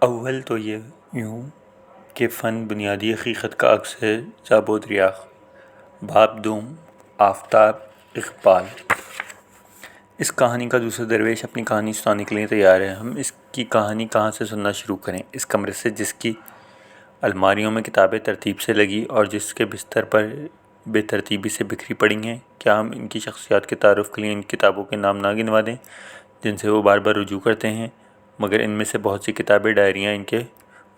اول تو یہ یوں کہ فن بنیادی حقیقت کا عکس ہے زابود ریاخ۔ باب دوم، آفتاب اقبال۔ اس کہانی کا دوسرا درویش اپنی کہانی سنانے کے لیے تیار ہے۔ ہم اس کی کہانی کہاں سے سننا شروع کریں؟ اس کمرے سے جس کی الماریوں میں کتابیں ترتیب سے لگی اور جس کے بستر پر بے ترتیبی سے بکھری پڑی ہیں، کیا ہم ان کی شخصیات کے تعارف کے لیے ان کتابوں کے نام نہ گنوا دیں جن سے وہ بار بار رجوع کرتے ہیں؟ مگر ان میں سے بہت سی کتابیں ڈائریاں ان کے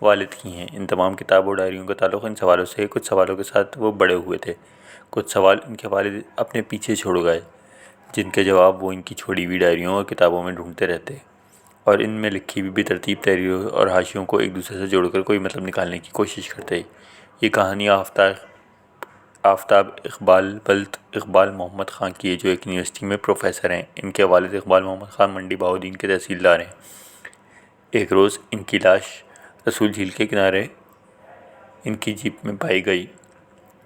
والد کی ہیں۔ ان تمام کتابوں ڈائریوں کا تعلق ان سوالوں سے ہے۔ کچھ سوالوں کے ساتھ وہ بڑے ہوئے تھے، کچھ سوال ان کے والد اپنے پیچھے چھوڑ گئے جن کے جواب وہ ان کی چھوڑی ہوئی ڈائریوں اور کتابوں میں ڈھونڈتے رہتے، اور ان میں لکھی ہوئی بے ترتیب تحریروں اور حاشیوں کو ایک دوسرے سے جوڑ کر کوئی مطلب نکالنے کی کوشش کرتے۔ یہ کہانی آفتاب اقبال بلد اقبال محمد خان کی ہے، جو ایک یونیورسٹی میں پروفیسر ہیں۔ ان کے والد اقبال محمد خان منڈی بہاؤالدین کے تحصیلدار ہیں۔ ایک روز ان کی لاش رسول جھیل کے کنارے ان کی جیپ میں پائی گئی۔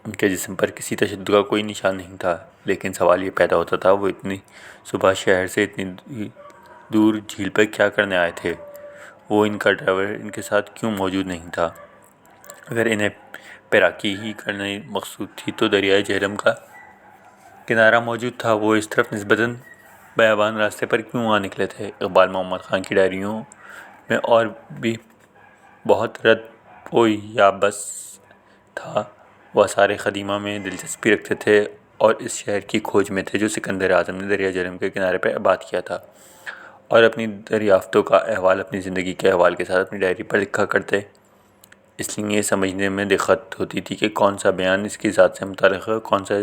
ان کے جسم پر کسی تشدد کا کوئی نشان نہیں تھا، لیکن سوال یہ پیدا ہوتا تھا وہ اتنی صبح شہر سے اتنی دور جھیل پر کیا کرنے آئے تھے؟ وہ ان کا ڈرائیور ان کے ساتھ کیوں موجود نہیں تھا؟ اگر انہیں پیراکی ہی کرنے مقصود تھی تو دریائے جہلم کا کنارہ موجود تھا، وہ اس طرف نسبتاً بیابان راستے پر کیوں آ نکلے تھے؟ اقبال محمد خان کی ڈائریوں میں اور بھی بہت رد و یابس تھا۔ وہ آثار قدیمہ میں دلچسپی رکھتے تھے اور اس شہر کی کھوج میں تھے جو سکندر اعظم نے دریائے جہلم کے کنارے پر آباد کیا تھا، اور اپنی دریافتوں کا احوال اپنی زندگی کے احوال کے ساتھ اپنی ڈائری پر لکھا کرتے۔ اس لیے یہ سمجھنے میں دقت ہوتی تھی کہ کون سا بیان اس کی ذات سے متعلق ہے اور کون سا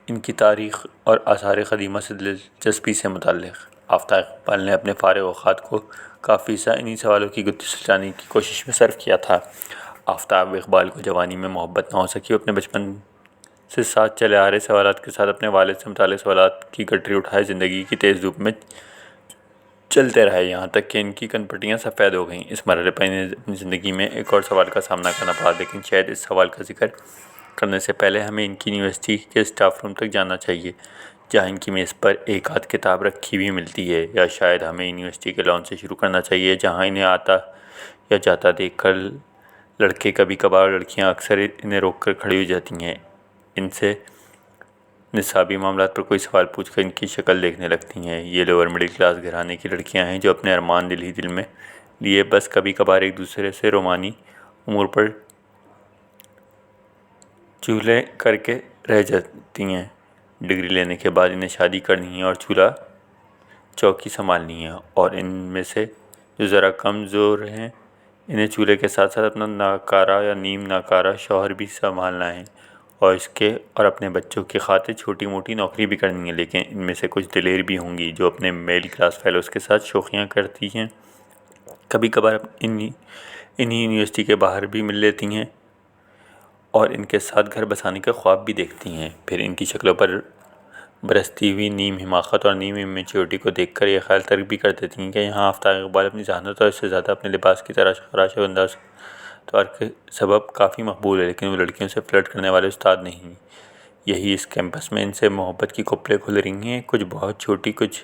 ان کی تاریخ اور آثار قدیمہ سے دلچسپی سے متعلق۔ آفتاب اقبال نے اپنے فارغ اوقات کو کافی حصہ انہی سوالوں کی گتھی سلجھانے کی کوشش میں صرف کیا تھا۔ آفتاب اقبال کو جوانی میں محبت نہ ہو سکی۔ وہ اپنے بچپن سے ساتھ چلے آ رہے سوالات کے ساتھ اپنے والد سے متعلق سوالات کی گٹری اٹھائے زندگی کی تیز دھوپ میں چلتے رہے، یہاں تک کہ ان کی کنپٹیاں سفید ہو گئیں۔ اس مرحلے پر انہیں اپنی زندگی میں ایک اور سوال کا سامنا کرنا پڑا، لیکن شاید اس سوال کا ذکر کرنے سے پہلے ہمیں ان کی یونیورسٹی کے اسٹاف روم تک جانا چاہیے، جہاں ان کی میز پر ایک آدھ کتاب رکھی ہوئی ملتی ہے، یا شاید ہمیں یونیورسٹی کے لان سے شروع کرنا چاہیے، جہاں انہیں آتا یا جاتا دیکھ کر لڑکے کبھی کبھار لڑکیاں اکثر انہیں روک کر کھڑی ہو جاتی ہیں، ان سے نصابی معاملات پر کوئی سوال پوچھ کر ان کی شکل دیکھنے لگتی ہیں۔ یہ لوور مڈل کلاس گھرانے کی لڑکیاں ہیں جو اپنے ارمان دل ہی دل میں لیے بس کبھی کبھار ایک دوسرے سے رومانی امور پر چغلیں کر کے رہ جاتی ہیں۔ ڈگری لینے کے بعد انہیں شادی کرنی ہے اور چولہا چوکی سنبھالنی ہے، اور ان میں سے جو ذرا کم زور ہیں انہیں چولہے کے ساتھ ساتھ اپنا ناکارہ یا نیم ناکارہ شوہر بھی سنبھالنا ہے، اور اس کے اور اپنے بچوں کی خاطر چھوٹی موٹی نوکری بھی کرنی ہے۔ لیکن ان میں سے کچھ دلیر بھی ہوں گی جو اپنے میل کلاس فیلوز کے ساتھ شوخیاں کرتی ہیں، کبھی کبھار انہی یونیورسٹی کے باہر بھی مل لیتی ہیں اور ان کے ساتھ گھر بسانے کے خواب بھی دیکھتی ہیں۔ پھر ان کی شکلوں پر برستی ہوئی نیم حماقت اور نیم امیچورٹی کو دیکھ کر یہ خیال ترک بھی کر دیتی ہیں کہ یہاں آفتاب اقبال اپنی ذہانت اور اس سے زیادہ اپنے لباس کی تراش خراش و انداز اتوار کے سبب کافی مقبول ہے، لیکن وہ لڑکیوں سے فلرٹ کرنے والے استاد نہیں۔ یہی اس کیمپس میں ان سے محبت کی کھپلیں کھل رہی ہیں، کچھ بہت چھوٹی، کچھ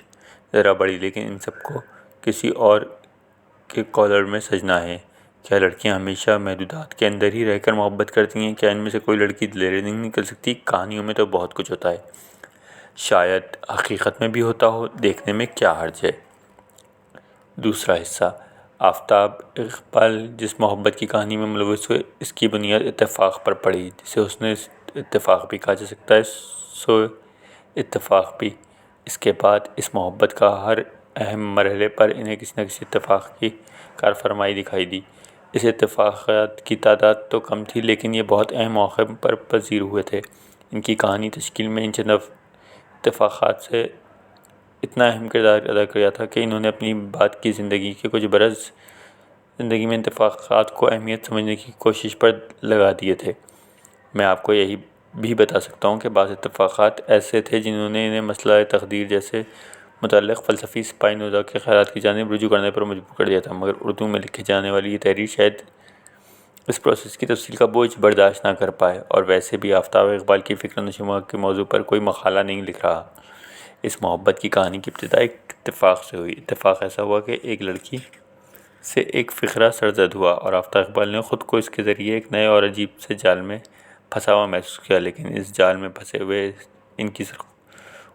ذرا بڑی، لیکن ان سب کو کسی اور کے کالر میں سجنا ہے۔ کیا لڑکیاں ہمیشہ محدودات کے اندر ہی رہ کر محبت کرتی ہیں؟ کیا ان میں سے کوئی لڑکی دلیر نہیں نکل سکتی؟ کہانیوں میں تو بہت کچھ ہوتا ہے، شاید حقیقت میں بھی ہوتا ہو، دیکھنے میں کیا حرج ہے؟ دوسرا حصہ۔ آفتاب اقبال جس محبت کی کہانی میں ملوث ہوئے، اس کی بنیاد اتفاق پر پڑی، جسے حسن اتفاق بھی کہا جا سکتا ہے، سو اتفاق بھی۔ اس کے بعد اس محبت کا ہر اہم مرحلے پر انہیں کسی نہ کسی اتفاق کی کارفرمائی دکھائی دی۔ اس اتفاقات کی تعداد تو کم تھی، لیکن یہ بہت اہم مواقع پر پذیر ہوئے تھے۔ ان کی کہانی تشکیل میں ان چند اتفاقات سے اتنا اہم کردار ادا کیا تھا کہ انہوں نے اپنی بعد کی زندگی کے کچھ برس زندگی میں اتفاقات کو اہمیت سمجھنے کی کوشش پر لگا دیے تھے۔ میں آپ کو یہی بھی بتا سکتا ہوں کہ بعض اتفاقات ایسے تھے جنہوں نے انہیں مسئلہ تقدیر جیسے متعلق فلسفی سپاہی-نوردہ کے خیالات کی جانب رجوع کرنے پر مجبور کر دیا تھا، مگر اردو میں لکھی جانے والی یہ تحریر شاید اس پروسیس کی تفصیل کا بوجھ برداشت نہ کر پائے، اور ویسے بھی آفتاب اقبال کی فکر نشو کے موضوع پر کوئی مقالہ نہیں لکھ رہا۔ اس محبت کی کہانی کی ابتدا ایک اتفاق سے ہوئی۔ اتفاق ایسا ہوا کہ ایک لڑکی سے ایک فقرہ سرزد ہوا اور آفتاب اقبال نے خود کو اس کے ذریعے ایک نئے اور عجیب سے جال میں پھنسا ہوا محسوس کیا، لیکن اس جال میں پھنسے ہوئے ان کی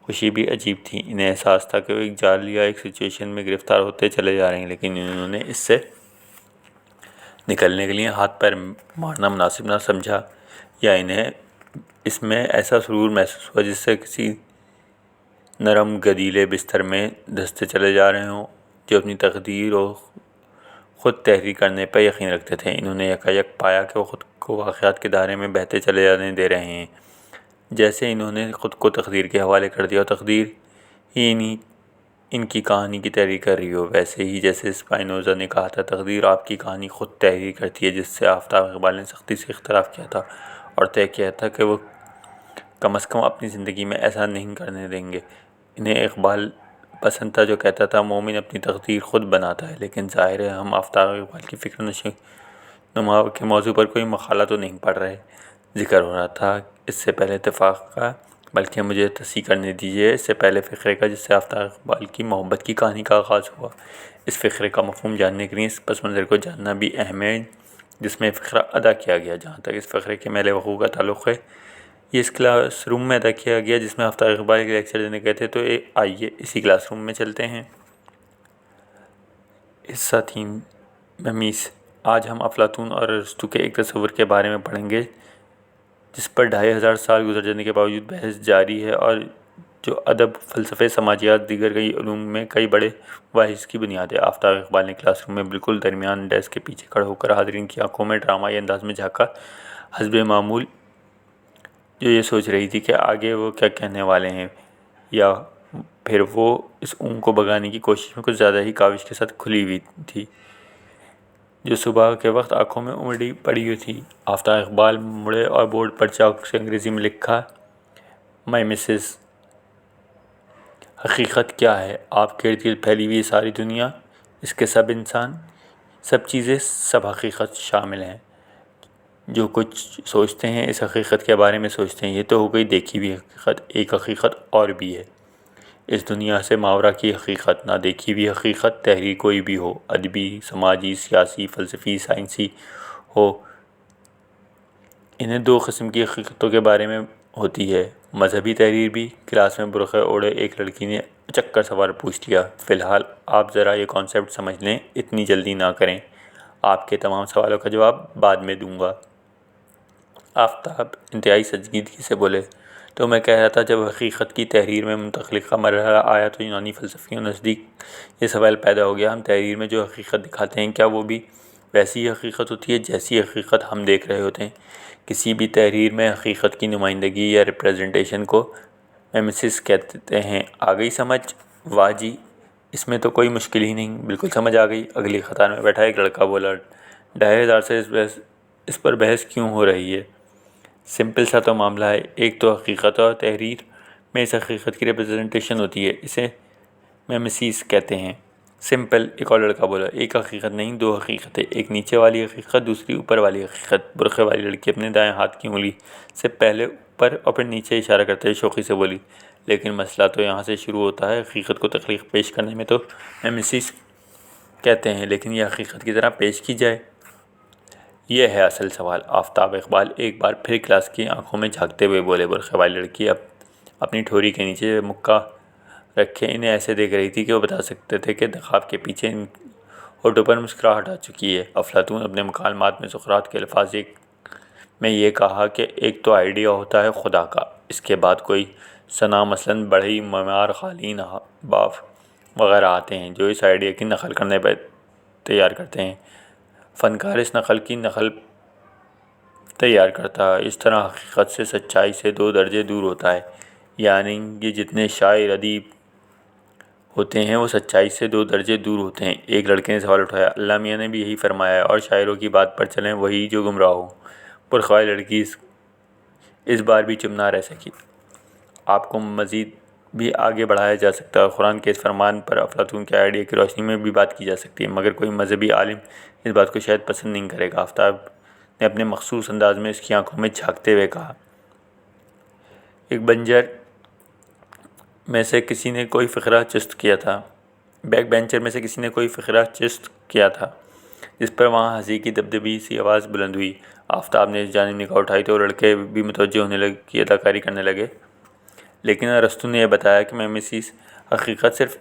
خوشی بھی عجیب تھی۔ انہیں احساس تھا کہ وہ ایک جال یا ایک سچویشن میں گرفتار ہوتے چلے جا رہے ہیں، لیکن انہوں نے اس سے نکلنے کے لیے ہاتھ پیر مارنا مناسب نہ سمجھا، یا انہیں اس میں ایسا سرور محسوس ہوا جس سے کسی نرم گدیلے بستر میں دھنستے چلے جا رہے ہوں جو اپنی تقدیر اور خود تحریر کرنے پر یقین رکھتے تھے۔ انہوں نے یکایک پایا کہ وہ خود کو واقعات کے دائرے میں بہتے چلے جانے دے رہے ہیں، جیسے انہوں نے خود کو تقدیر کے حوالے کر دیا اور تقدیر ہی ان کی کہانی کی تحریر کر رہی ہو۔ ویسے ہی جیسے اسپائنوزا نے کہا تھا، تقدیر آپ کی کہانی خود تحریر کرتی ہے، جس سے آفتاب اقبال نے سختی سے اختلاف کیا تھا اور طے کیا تھا کہ وہ کم از کم اپنی زندگی میں ایسا نہیں کرنے دیں گے۔ انہیں اقبال پسند تھا جو کہتا تھا مومن اپنی تقدیر خود بناتا ہے، لیکن ظاہر ہے ہم آفتاب اقبال کی فکر نما کے موضوع پر کوئی مقالہ تو نہیں پڑھ رہے۔ ذکر ہو رہا تھا اس سے پہلے اتفاق کا، بلکہ مجھے تصحیح کرنے دیجیے، اس سے پہلے فقرے کا جس سے آفتاب اقبال کی محبت کی کہانی کا آغاز ہوا۔ اس فقرے کا مفہوم جاننے کے لیے اس پس منظر کو جاننا بھی اہم ہے جس میں فقرہ ادا کیا گیا۔ جہاں تک اس فقرے کے محل وقوع کا تعلق ہے، یہ اس کلاس روم میں ادا کیا گیا جس میں آفتاب اقبال کے لیکچر دینے گئے تھے، تو آئیے اسی کلاس روم میں چلتے ہیں۔ حصہ 3 ممیز۔ آج ہم افلاطون اور ارسطو کے ایک تصور کے بارے میں پڑھیں گے جس پر 2500 سال گزر جانے کے باوجود بحث جاری ہے اور جو ادب، فلسفے، سماجیات، دیگر کئی علوم میں کئی بڑے مباحث کی بنیاد ہے۔ آفتاب اقبال نے کلاس روم میں بالکل درمیان ڈیسک کے پیچھے کھڑے ہو کر حاضرین کی آنکھوں میں ڈرامائی انداز میں جھانکا، حسب معمول جو یہ سوچ رہی تھی کہ آگے وہ کیا کہنے والے ہیں، یا پھر وہ اس اونگ کو بھگانے کی کوشش میں کچھ زیادہ ہی کاوش کے ساتھ کھلی ہوئی تھی جو صبح کے وقت آنکھوں میں امڑی پڑی ہوئی تھی۔ آفتاب اقبال مڑے اور بورڈ پر چاک سے انگریزی میں لکھا، مائی مسز، حقیقت کیا ہے؟ آپ کے ارد گرد پھیلی ہوئی ساری دنیا، اس کے سب انسان، سب چیزیں، سب حقیقت شامل ہیں۔ جو کچھ سوچتے ہیں اس حقیقت کے بارے میں سوچتے ہیں۔ یہ تو ہو گئی دیکھی ہوئی حقیقت، ایک حقیقت اور بھی ہے، اس دنیا سے ماورا کی حقیقت، نہ دیکھی ہوئی حقیقت، تحریر کوئی بھی ہو، ادبی، سماجی، سیاسی، فلسفی، سائنسی ہو۔ انہیں دو قسم کی حقیقتوں کے بارے میں ہوتی ہے، مذہبی تحریر بھی۔ کلاس میں برقع اوڑھے ایک لڑکی نے اچک کر سوال پوچھ لیا، فی الحال آپ ذرا یہ کانسیپٹ سمجھ لیں، اتنی جلدی نہ کریں، آپ کے تمام سوالوں کا جواب بعد میں دوں گا۔ آفتاب انتہائی سنجیدگی سے بولے، تو میں کہہ رہا تھا جب حقیقت کی تحریر میں منتقلی کا مرحلہ آیا تو یونانی فلسفیوں نزدیک یہ سوال پیدا ہو گیا، ہم تحریر میں جو حقیقت دکھاتے ہیں کیا وہ بھی ویسی ہی حقیقت ہوتی ہے جیسی حقیقت ہم دیکھ رہے ہوتے ہیں؟ کسی بھی تحریر میں حقیقت کی نمائندگی یا ریپریزنٹیشن کو میمیسس کہتے ہیں۔ آ گئی سمجھ؟ واہ جی، اس میں تو کوئی مشکل ہی نہیں، بالکل سمجھ آ گئی۔ اگلی قطار میں بیٹھا ایک لڑکا بولا، 2500 سے اس پر بحث کیوں ہو رہی ہے؟ سمپل سا تو معاملہ ہے، ایک تو حقیقت اور تحریر میں اس حقیقت کی ریپریزنٹیشن ہوتی ہے، اسے میمیسس کہتے ہیں۔ سمپل، ایک اور لڑکا بولا، ایک حقیقت نہیں، دو حقیقتیں، ایک نیچے والی حقیقت، دوسری اوپر والی حقیقت۔ برقعے والی لڑکی اپنے دائیں ہاتھ کی انگلی سے پہلے اوپر اور پھر نیچے اشارہ کرتے ہوئے شوخی سے بولی، لیکن مسئلہ تو یہاں سے شروع ہوتا ہے، حقیقت کو تخلیق پیش کرنے میں تو میمیسس کہتے ہیں، لیکن یہ حقیقت کی طرح پیش کی جائے، یہ ہے اصل سوال۔ آفتاب اقبال ایک بار پھر کلاس کی آنکھوں میں جھانکتے ہوئے بولے۔ برقعے والی لڑکی اب اپنی ٹھوری کے نیچے مکہ رکھے انہیں ایسے دیکھ رہی تھی کہ وہ بتا سکتے تھے کہ نقاب کے پیچھے ان ہونٹوں پر مسکراہٹ آ چکی ہے۔ افلاطون اپنے مکالمات میں سقراط کے الفاظ میں یہ کہا کہ ایک تو آئیڈیا ہوتا ہے خدا کا، اس کے بعد کوئی صنع، مثلاً بڑھئی، معمار، قالین، باف وغیرہ آتے ہیں جو اس آئیڈیا کی نقل کرنے پر تیار کرتے ہیں۔ فنکار اس نقل کی نقل تیار کرتا ہے، اس طرح حقیقت سے، سچائی سے 2 درجے دور ہوتا ہے، یعنی یہ جتنے شاعر، ادیب ہوتے ہیں وہ سچائی سے 2 درجے دور ہوتے ہیں۔ ایک لڑکے نے سوال اٹھایا، اللہ میاں نے بھی یہی فرمایا ہے، اور شاعروں کی بات پر چلیں وہی جو گمراہ ہوں۔ برقعے والی لڑکی اس بار بھی چپ نہ رہ سکی۔ آپ کو مزید بھی آگے بڑھایا جا سکتا ہے، قرآن کے اس فرمان پر افلاطون کے آئیڈیا کی روشنی میں بھی بات کی جا سکتی ہے، مگر کوئی مذہبی عالم اس بات کو شاید پسند نہیں کرے گا۔ آفتاب نے اپنے مخصوص انداز میں اس کی آنکھوں میں جھانکتے ہوئے کہا، ایک بنجر میں سے کسی نے کوئی فقرہ چست کیا تھا، بیک بینچر میں سے کسی نے کوئی فقرہ چست کیا تھا، جس پر وہاں ہنسی کی دبدبی سی آواز بلند ہوئی۔ آفتاب نے اس جانب نگاہ اٹھائی تو لڑکے بھی متوجہ ہونے کی اداکاری کرنے لگے۔ لیکن ارسطو نے یہ بتایا کہ میمیسیس حقیقت صرف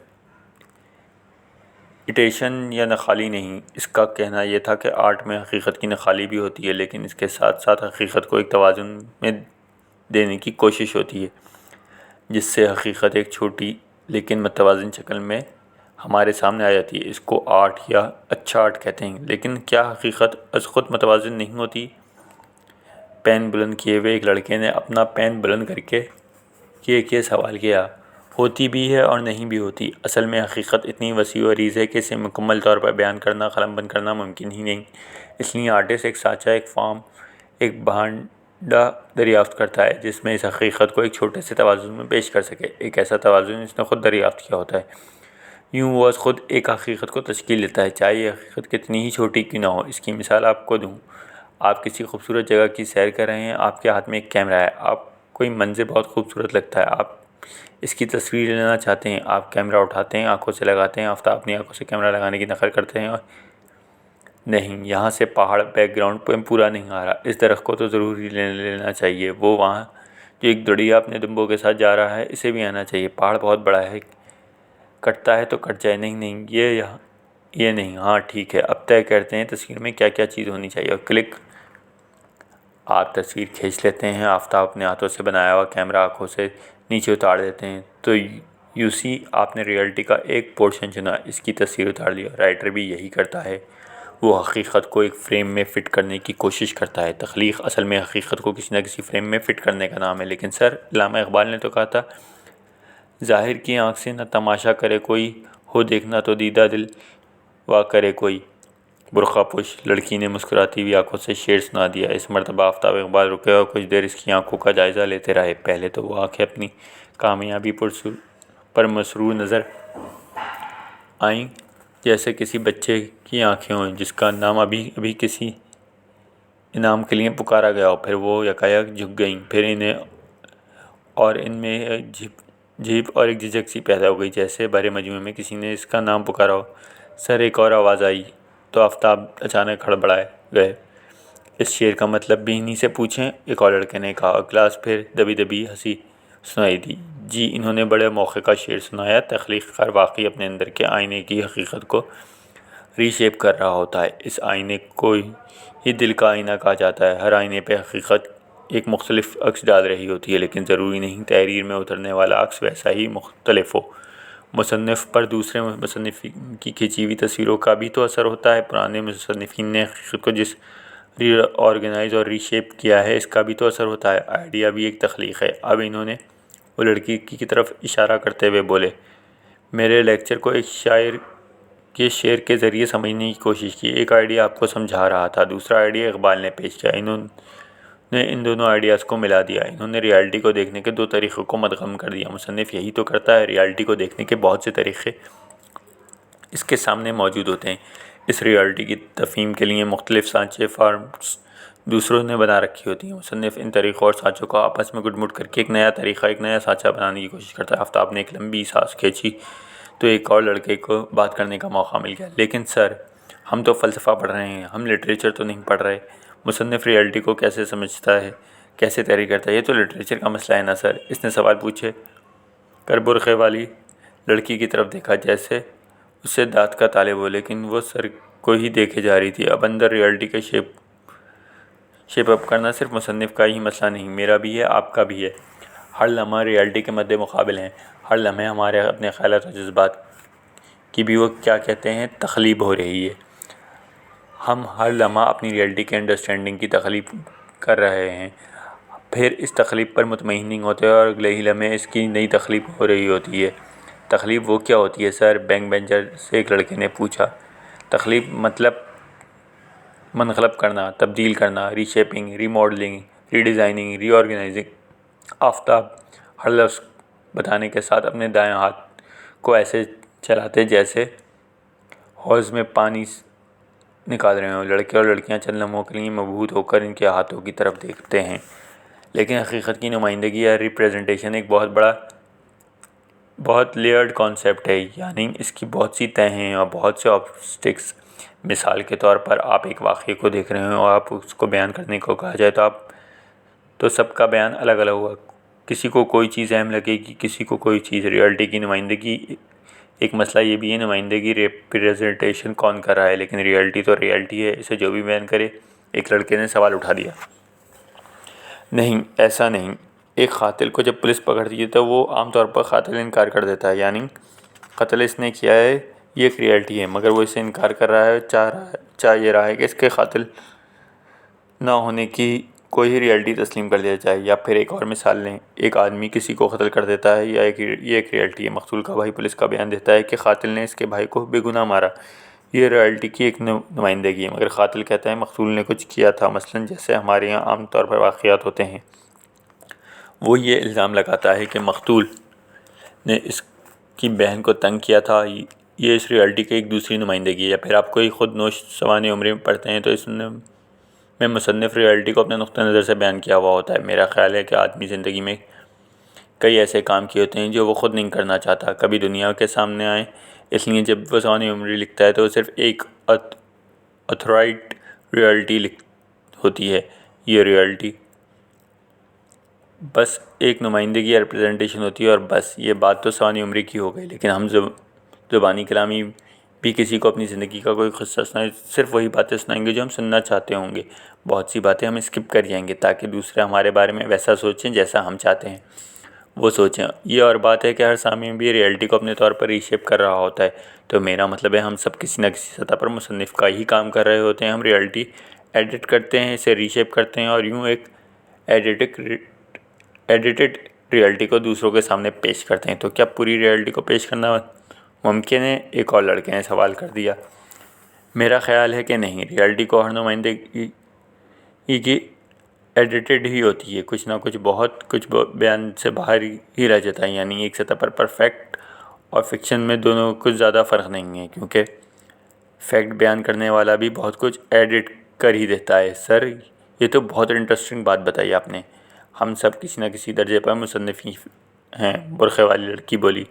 اٹیشن یا نخالی نہیں۔ اس کا کہنا یہ تھا کہ آرٹ میں حقیقت کی نخالی بھی ہوتی ہے، لیکن اس کے ساتھ ساتھ حقیقت کو ایک توازن میں دینے کی کوشش ہوتی ہے، جس سے حقیقت ایک چھوٹی لیکن متوازن شکل میں ہمارے سامنے آ جاتی ہے۔ اس کو آرٹ یا اچھا آرٹ کہتے ہیں۔ لیکن کیا حقیقت از خود متوازن نہیں ہوتی؟ پین بلند کیے ہوئے ایک لڑکے نے اپنا پین بلند کر کے یہ سوال کیا۔ ہوتی بھی ہے اور نہیں بھی ہوتی۔ اصل میں حقیقت اتنی وسیع و عریض ہے کہ اسے مکمل طور پر بیان کرنا، قلم بند کرنا ممکن ہی نہیں۔ اس لیے آرٹسٹ ایک سانچہ، ایک فارم، ایک بھانڈا دریافت کرتا ہے جس میں اس حقیقت کو ایک چھوٹے سے توازن میں پیش کر سکے، ایک ایسا توازن جس نے خود دریافت کیا ہوتا ہے۔ یوں وہ از خود ایک حقیقت کو تشکیل دیتا ہے، چاہے یہ حقیقت کتنی ہی چھوٹی کیوں نہ ہو۔ اس کی مثال آپ کو دوں۔ آپ کسی خوبصورت جگہ کی سیر کر رہے ہیں، آپ کے ہاتھ میں ایک کیمرہ ہے، آپ کوئی منظر بہت خوبصورت لگتا ہے، آپ اس کی تصویر لینا چاہتے ہیں۔ آپ کیمرہ اٹھاتے ہیں، آنکھوں سے لگاتے ہیں۔ آفتاب اپنی آنکھوں سے کیمرہ لگانے کی نقل کرتے ہیں اور نہیں، یہاں سے پہاڑ بیک گراؤنڈ پہ پورا نہیں آ رہا، اس درخت کو تو ضرور ہی لینا چاہیے، وہ وہاں جو ایک دڑیا اپنے دمبوں کے ساتھ جا رہا ہے، اسے بھی آنا چاہیے۔ پہاڑ بہت بڑا ہے، کٹتا ہے تو کٹ جائے، نہیں یہ نہیں، ہاں ٹھیک ہے، اب طے کرتے ہیں تصویر میں کیا کیا چیز ہونی چاہیے، اور کلک۔ آپ تصویر کھینچ لیتے ہیں۔ آفتاب اپنے ہاتھوں سے بنایا ہوا کیمرہ آنکھوں سے نیچے اتار دیتے ہیں تو یو سی آپ نے ریئلٹی کا ایک پورشن چنا، اس کی تصویر اتار لیا۔ رائٹر بھی یہی کرتا ہے، وہ حقیقت کو ایک فریم میں فٹ کرنے کی کوشش کرتا ہے۔ تخلیق اصل میں حقیقت کو کسی نہ کسی فریم میں فٹ کرنے کا نام ہے۔ لیکن سر، علامہ اقبال نے تو کہا تھا، ظاہر کی آنکھ سے نہ تماشا کرے کوئی، ہو دیکھنا تو دیدہ دل وا کرے کوئی۔ برقع پوش لڑکی نے مسکراتی ہوئی آنکھوں سے شعر سنا دیا۔ اس مرتبہ آفتاب اقبال رکے اور کچھ دیر اس کی آنکھوں کا جائزہ لیتے رہے۔ پہلے تو وہ آنکھیں اپنی کامیابی پر مسرور نظر آئیں، جیسے کسی بچے کی آنکھیں ہوں جس کا نام ابھی کسی انعام کے لیے پکارا گیا ہو۔ پھر وہ یکایک جھک گئیں، پھر ان میں جھیپ اور ایک جھجک سی پیدا ہو گئی، جیسے بھرے مجموعے میں کسی نے اس کا نام پکارا ہو۔ سر، ایک اور آواز آئی تو آفتاب اچانک ہڑبڑائے گئے۔ اس شعر کا مطلب بھی انہی سے پوچھیں، ایک اور لڑکے نے کہا، اور کلاس پھر دبی دبی ہنسی سنائی دی۔ جی، انہوں نے بڑے موقع کا شعر سنایا۔ تخلیق کار واقعی اپنے اندر کے آئینے کی حقیقت کو ری شیپ کر رہا ہوتا ہے۔ اس آئینے کو ہی دل کا آئینہ کہا جاتا ہے۔ ہر آئینے پہ حقیقت ایک مختلف عکس ڈال رہی ہوتی ہے، لیکن ضروری نہیں تحریر میں اترنے والا عکس ویسا ہی مختلف ہو۔ مصنف پر دوسرے مصنفین کی کھینچی ہوئی تصویروں کا بھی تو اثر ہوتا ہے۔ پرانے مصنفین نے حقیقت کو جس ری آرگنائز اور ری شیپ کیا ہے، اس کا بھی تو اثر ہوتا ہے۔ آئیڈیا بھی ایک تخلیق ہے۔ اب انہوں نے وہ لڑکی کی طرف اشارہ کرتے ہوئے بولے، میرے لیکچر کو ایک شاعر کے شعر کے ذریعے سمجھنے کی کوشش کی۔ ایک آئیڈیا آپ کو سمجھا رہا تھا، دوسرا آئیڈیا اقبال نے پیش کیا۔ انہوں نے ان دونوں آئیڈیاز کو ملا دیا۔ انہوں نے ریالٹی کو دیکھنے کے دو طریقوں کو مدغم کر دیا۔ مصنف یہی تو کرتا ہے، ریالٹی کو دیکھنے کے بہت سے طریقے اس کے سامنے موجود ہوتے ہیں۔ اس ریالٹی کی تفہیم کے لیے مختلف سانچے، فارمز دوسروں نے بنا رکھی ہوتی ہیں۔ مصنف ان طریقوں اور سانچوں کو آپس میں گڈ مڈ کر کے ایک نیا طریقہ، ایک نیا سانچہ بنانے کی کوشش کرتا ہے۔ آفتاب نے ایک لمبی سانس کھینچی تو ایک اور لڑکے کو بات کرنے کا موقع مل گیا۔ لیکن سر، ہم تو فلسفہ پڑھ رہے ہیں، ہم لٹریچر تو نہیں پڑھ رہے۔ مصنف ریالٹی کو کیسے سمجھتا ہے، کیسے تحریر کرتا ہے، یہ تو لٹریچر کا مسئلہ ہے نا سر۔ اس نے سوال پوچھے کر برقعے والی لڑکی کی طرف دیکھا، جیسے اس سے داد کا طالب ہو، لیکن وہ سر کو ہی دیکھے جا رہی تھی۔ اب اندر ریالٹی کا شیپ اپ کرنا صرف مصنف کا ہی مسئلہ نہیں، میرا بھی ہے، آپ کا بھی ہے۔ ہر لمحہ ریالٹی کے مد مقابل ہیں، ہر لمحے ہمارے اپنے خیالات اور جذبات کی بھی وہ کیا کہتے ہیں تخلیق ہو رہی ہے۔ ہم ہر لمحہ اپنی ریالٹی کے انڈرسٹینڈنگ کی تخلیق کر رہے ہیں، پھر اس تخلیق پر مطمئن نہیں ہوتے اور اگلے ہی لمحے اس کی نئی تخلیق ہو رہی ہوتی ہے۔ تخلیق وہ کیا ہوتی ہے سر؟ بینک بینچر سے ایک لڑکے نے پوچھا۔ تخلیق مطلب منقلب کرنا، تبدیل کرنا، ری شیپنگ، ری ماڈلنگ، ری ڈیزائننگ، ری آرگنائزنگ۔ آفتاب ہر لفظ بتانے کے ساتھ اپنے دائیں ہاتھ کو ایسے چلاتے جیسے حوض میں پانی نکال رہے ہوں۔ لڑکے اور لڑکیاں چند لمحوں کے لیے مبہوت ہو کر ان کے ہاتھوں کی طرف دیکھتے ہیں۔ لیکن حقیقت کی نمائندگی یا ریپریزنٹیشن ایک بہت لیئرڈ کانسیپٹ ہے، یعنی اس کی بہت سی تہیں اور بہت سے آبسٹیکس مثال کے طور پر آپ ایک واقعے کو دیکھ رہے ہیں اور آپ اس کو بیان کرنے کو کہا جائے تو سب کا بیان الگ الگ ہوگا. کسی کو کوئی چیز اہم لگے گی, کسی کو کوئی چیز. ریئلٹی کی نمائندگی ایک مسئلہ یہ بھی ہے, نمائندگی ریپریزنٹیشن کون کر رہا ہے, لیکن ریئلٹی تو ریئلٹی ہے, اسے جو بھی بیان کرے. ایک لڑکے نے سوال اٹھا دیا, نہیں ایسا نہیں. ایک قاتل کو جب پولیس پکڑتی ہے تو وہ عام طور پر قاتل انکار کر دیتا ہے, یعنی قتل اس نے کیا ہے, یہ ایک ریئلٹی ہے, مگر وہ اسے انکار کر رہا ہے. چاہ یہ رہا ہے کہ اس کے قاتل نہ ہونے کی کوئی ہی ریئلٹی تسلیم کر لیا جائے. یا پھر ایک اور مثال لیں, ایک آدمی کسی کو قتل کر دیتا ہے, یہ ایک ریئلٹی ہے. مقتول کا بھائی پولیس کا بیان دیتا ہے کہ قاتل نے اس کے بھائی کو بے گناہ مارا, یہ ریئلٹی کی ایک نمائندگی ہے. مگر قاتل کہتا ہے مقتول نے کچھ کیا تھا, مثلاً جیسے ہمارے یہاں عام طور پر واقعات ہوتے ہیں. وہ یہ الزام لگاتا ہے کہ مقتول نے اس کی بہن کو تنگ کیا تھا, یہ اس ریئلٹی کی ایک دوسری نمائندگی ہے. یا پھر آپ کوئی خود نوش سوانح عمری میں پڑھتے ہیں تو اس میں مصنف ریئلٹی کو اپنے نقطہ نظر سے بیان کیا ہوا ہوتا ہے. میرا خیال ہے کہ آدمی زندگی میں کئی ایسے کام کیے ہوتے ہیں جو وہ خود نہیں کرنا چاہتا, کبھی دنیا کے سامنے آئیں. اس لیے جب وہ سوانح عمری لکھتا ہے تو صرف ایک اتھرائٹ ریئلٹی ہوتی ہے. یہ ریئلٹی بس ایک نمائندگی یا ریپریزنٹیشن ہوتی ہے, اور بس. یہ بات تو سوانح عمری کی ہو گئی, لیکن ہم زبانی کلامی بھی کسی کو اپنی زندگی کا کوئی قصہ سنائیں, صرف وہی باتیں سنائیں گے جو ہم سننا چاہتے ہوں گے. بہت سی باتیں ہم اسکپ کر جائیں گے تاکہ دوسرے ہمارے بارے میں ویسا سوچیں جیسا ہم چاہتے ہیں وہ سوچیں. یہ اور بات ہے کہ ہر سامع بھی ریئلٹی کو اپنے طور پر ری شیپ کر رہا ہوتا ہے. تو میرا مطلب ہے ہم سب کسی نہ کسی سطح پر مصنف کا ہی کام کر رہے ہوتے ہیں. ہم ریئلٹی ایڈٹ کرتے ہیں, اسے ری شیپ کرتے ہیں, اور یوں ایک ایڈیٹڈ ریئلٹی کو دوسروں کے سامنے پیش کرتے ہیں. تو کیا پوری ریئلٹی کو پیش کرنا ممکن ہے؟ ایک اور لڑکے نے سوال کر دیا. میرا خیال ہے کہ نہیں. ریئلٹی کو ہر نمائندگی کی ایڈیٹڈ ہی ہوتی ہے, کچھ نہ کچھ بیان سے باہر ہی رہ جاتا ہے. یعنی ایک سطح پر فیکٹ اور فکشن میں دونوں کچھ زیادہ فرق نہیں ہے, کیونکہ فیکٹ بیان کرنے والا بھی بہت کچھ ایڈٹ کر ہی دیتا ہے. سر یہ تو بہت انٹرسٹنگ بات بتائی آپ نے. ہم سب کسی نہ کسی درجے پر مصنف ہیں, برقعے والی لڑکی بولی.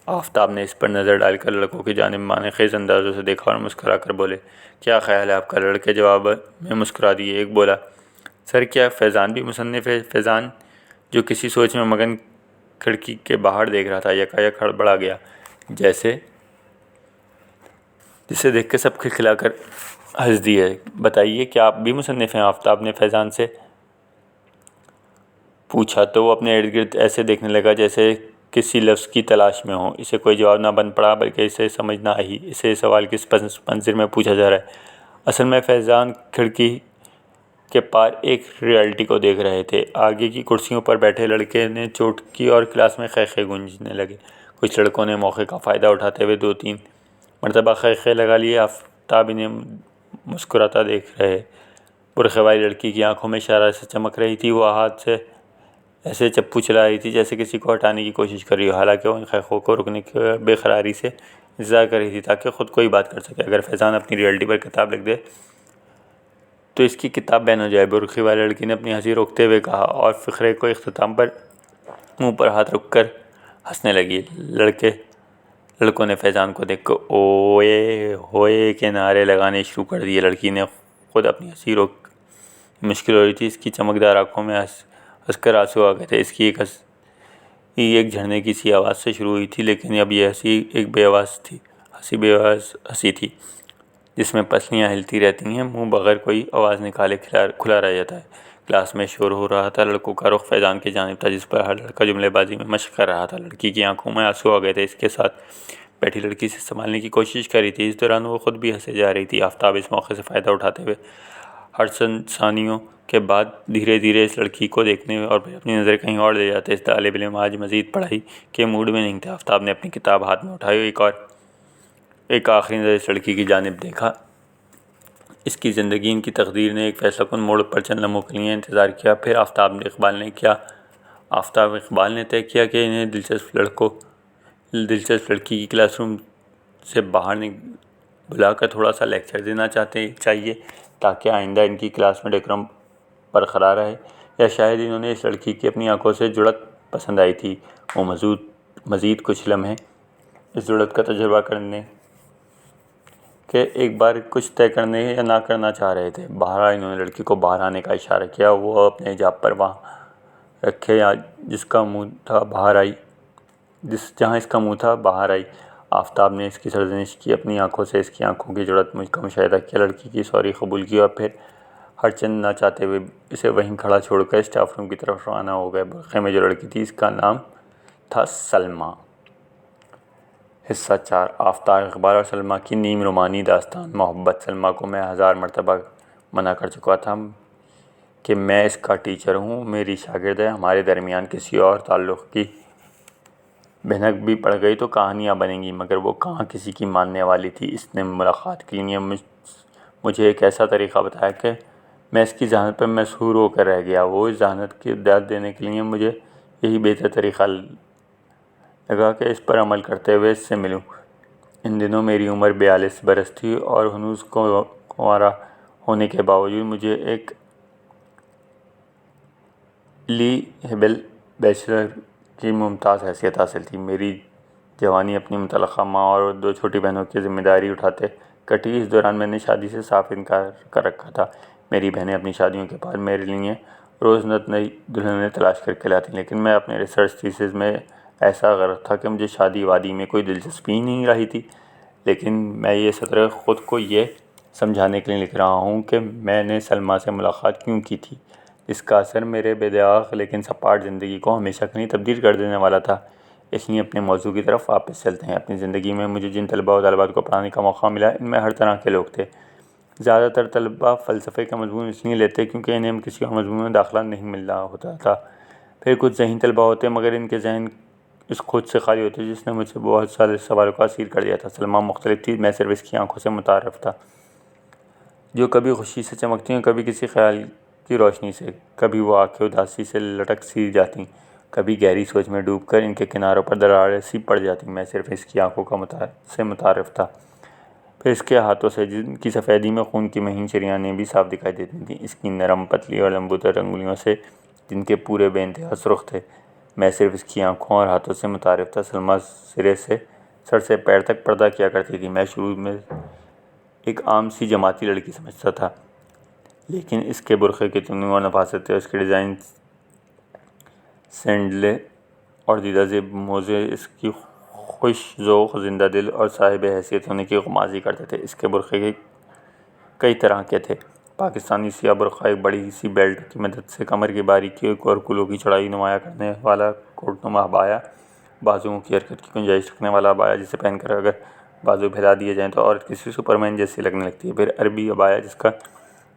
آفتاب نے اس پر نظر ڈال کر لڑکوں کی جانب معنی خیز اندازوں سے دیکھا اور مسکرا کر بولے, کیا خیال ہے آپ کا؟ لڑکے جواب میں مسکرا دیے. ایک بولا, سر کیا فیضان بھی مصنف ہے؟ فیضان جو کسی سوچ میں مگن کھڑکی کے باہر دیکھ رہا تھا یکایک ہڑبڑا گیا, جسے دیکھ کے سب کھلکھلا کر ہنس دیے. بتائیے کیا آپ بھی مصنف ہیں؟ آفتاب نے فیضان سے پوچھا تو وہ اپنے ارد گرد ایسے دیکھنے لگا جیسے کسی لفظ کی تلاش میں ہو. اسے کوئی جواب نہ بن پڑا, بلکہ اسے سمجھ نہ آئی اسے سوال کس منظر میں پوچھا جا رہا ہے. اصل میں فیضان کھڑکی کے پار ایک ریئلٹی کو دیکھ رہے تھے. آگے کی کرسیوں پر بیٹھے لڑکے نے چوٹ کی اور کلاس میں خے گونجنے لگے. کچھ لڑکوں نے موقع کا فائدہ اٹھاتے ہوئے 2-3 مرتبہ خے لگا لیے. آفتاب انہیں مسکراتا دیکھ رہے. برقعے والی لڑکی کی آنکھوں میں شرارت سے چمک رہی تھی. وہ ہاتھ سے ایسے چپو چلا رہی تھی جیسے کسی کو ہٹانے کی کوشش کر رہی ہو, حالانکہ وہ ان خیخوں کو رکنے کے بے قراری سے انتظار کر رہی تھی تاکہ خود کوئی بات کر سکے. اگر فیضان اپنی ریئلٹی پر کتاب لکھ دے تو اس کی کتاب بین ہو جائے. برقعے والی لڑکی نے اپنی ہنسی روکتے ہوئے کہا, اور فقرے کو اختتام پر منہ پر ہاتھ رکھ کر ہنسنے لگی. لڑکوں نے فیضان کو دیکھ کر اوئے ہوئے کے نعرے لگانے شروع کر دیے. لڑکی نے خود اپنی ہنسی روک مشکل ہو رہی تھی. اس کی چمکدار آنکھوں میں ہنس کر آنسو آ گئے تھے. اس کی ایک جھرنے کی سی آواز سے شروع ہوئی تھی, لیکن اب یہ ہنسی ایک بے آواز ہنسی تھی جس میں پسلیاں ہلتی رہتی ہیں, منہ بغیر کوئی آواز نکالے کھلا رہ جاتا ہے. کلاس میں شور ہو رہا تھا. لڑکوں کا رخ فیضان کی جانب تھا جس پر ہر لڑکا جملے بازی میں مشق کر رہا تھا. لڑکی کی آنکھوں میں آنسو آ گئے تھے. اس کے ساتھ بیٹھی لڑکی سے سنبھالنے کی کوشش کر رہی تھی. اس دوران وہ خود بھی ہنسے جا رہی تھی. آفتاب اس موقع سے فائدہ اٹھاتے ہوئے 8 ثانیوں کے بعد دھیرے دھیرے اس لڑکی کو دیکھنے اور پھر اپنی نظر کہیں اور لے جاتے. اس طالب علم آج مزید پڑھائی کے موڈ میں نہیں تھے. آفتاب نے اپنی کتاب ہاتھ میں اٹھائی, ایک آخری نظر اس لڑکی کی جانب دیکھا. اس کی زندگی, ان کی تقدیر نے ایک فیصلہ کن موڑ پر چند لمحوں کے لیے انتظار کیا. پھر آفتاب اقبال نے طے کیا کہ انہیں دلچسپ لڑکی کی کلاس روم سے باہر بلا کر تھوڑا سا لیکچر دینا چاہیے تاکہ آئندہ ان کی کلاس میں ڈیکورم برقرار رہے. یا شاید انہوں نے اس لڑکی کی اپنی آنکھوں سے جڑت پسند آئی تھی. وہ مزید کچھ لمحے اس جڑت کا تجربہ کرنے کہ ایک بار کچھ طے کرنے یا نہ کرنا چاہ رہے تھے۔ باہر آئے، انہوں نے لڑکی کو باہر آنے کا اشارہ کیا۔ وہ اپنے حجاب پر وہاں رکھے جس کا منہ تھا باہر آئی جہاں اس کا منہ تھا باہر آئی۔ آفتاب نے اس کی سرزنش کی، اپنی آنکھوں سے اس کی آنکھوں کی جڑت کا مشاہدہ کیا، لڑکی کی سوری قبول کی اور پھر ہرچند نہ چاہتے ہوئے اسے وہیں کھڑا چھوڑ کر اسٹاف روم کی طرف روانہ ہو گئے۔ برقعے میں جو لڑکی تھی اس کا نام تھا سلمیٰ۔ حصہ 4 آفتاب، اقبال اور سلمیٰ کی نیم رومانی داستان۔ محبت۔ سلمیٰ کو میں 1000 مرتبہ منع کر چکا تھا کہ میں اس کا ٹیچر ہوں، میری شاگرد ہے۔ ہمارے درمیان کسی اور تعلق کی بھنک بھی پڑ گئی تو کہانیاں بنیں گی، مگر وہ کہاں کسی کی ماننے والی تھی۔ اس نے ملاقات کے لیے مجھے ایک ایسا طریقہ بتایا کہ میں اس کی ذہانت پر مسحور ہو کر رہ گیا۔ وہ اس ذہانت کی داد دینے کے لیے مجھے یہی بہتر طریقہ لگا کہ اس پر عمل کرتے ہوئے اس سے ملوں۔ ان دنوں میری عمر 42 برس تھی اور ہنوز کنوارا ہونے کے باوجود مجھے ایک لیبل بیچلر کی ممتاز حیثیت حاصل تھی۔ میری جوانی اپنی متعلقہ ماں اور 2 چھوٹی بہنوں کی ذمہ داری اٹھاتے کٹی۔ اس دوران میں نے شادی سے صاف انکار کر رکھا تھا۔ میری بہنیں اپنی شادیوں کے بعد میرے لیے روز نئی دلہنیں تلاش کر کے لاتی، لیکن میں اپنے ریسرچ تھیسس میں ایسا غرق تھا کہ مجھے شادی وادی میں کوئی دلچسپی ہی نہیں رہی تھی۔ لیکن میں یہ سطر خود کو یہ سمجھانے کے لیے لکھ رہا ہوں کہ میں نے سلمیٰ سے ملاقات کیوں کی تھی۔ اس کا اثر میرے بے داغ لیکن سپاٹ زندگی کو ہمیشہ کے لیے تبدیل کر دینے والا تھا۔ اس لیے اپنے موضوع کی طرف واپس چلتے ہیں۔ اپنی زندگی میں مجھے جن طلباء و طالبات کو پڑھانے کا موقع ملا، ان میں ہر طرح کے لوگ تھے۔ زیادہ تر طلباء فلسفے کا مضمون اس لیے لیتے کیونکہ انہیں کسی اور مضمون میں داخلہ نہیں مل رہا ہوتا تھا۔ پھر کچھ ذہین طلباء ہوتے مگر ان کے ذہن اس خود سے خالی ہوتے جس نے مجھ سے بہت سارے سوالوں کا اسیر کر دیا تھا۔ سلمیٰ مختلف تھی، میں صرف اس کی آنکھوں سے متعارف تھا، جو کبھی خوشی سے چمکتیں اور کبھی کسی خیال کی روشنی سے۔ کبھی وہ آنکھیں اداسی سے لٹک سی جاتیں، کبھی گہری سوچ میں ڈوب کر ان کے کناروں پر دراڑیں سی پڑ جاتیں۔ میں صرف اس کی آنکھوں سے متعارف تھا، پھر اس کے ہاتھوں سے جن کی سفیدی میں خون کی مہین شریانیں بھی صاف دکھائی دیتی تھیں، اس کی نرم پتلی اور لمبوتر انگلیوں سے جن کے پورے بے انتہا سرخ تھے۔ میں صرف اس کی آنکھوں اور ہاتھوں سے متعارف تھا۔ سلمیٰ سر سے پیر تک پردہ کیا کرتی تھی۔ میں شروع میں ایک عام سی جماعتی لڑکی سمجھتا تھا، لیکن اس کے برقعے کی تنوع اور نفاست، اس کے ڈیزائن سینڈلے اور دیدہ زیب موزے اس کی خوش ذوق، زندہ دل اور صاحب حیثیت ہونے کی غمازی کرتے تھے۔ اس کے برقعے کئی طرح کے تھے۔ پاکستانی سیاہ برقع، ایک بڑی سی بیلٹ کی مدد سے کمر کی باریکی اور کولوں کی چوڑائی نمایاں کرنے والا کوٹ نما عبایا، بازوؤں کی حرکت کی گنجائش رکھنے والا عبایا جسے پہن کر اگر بازو پھیلا دیے جائیں تو عورت کسی سپرمین جیسی لگنے لگتی ہے۔ پھر عربی عبایا، جس کا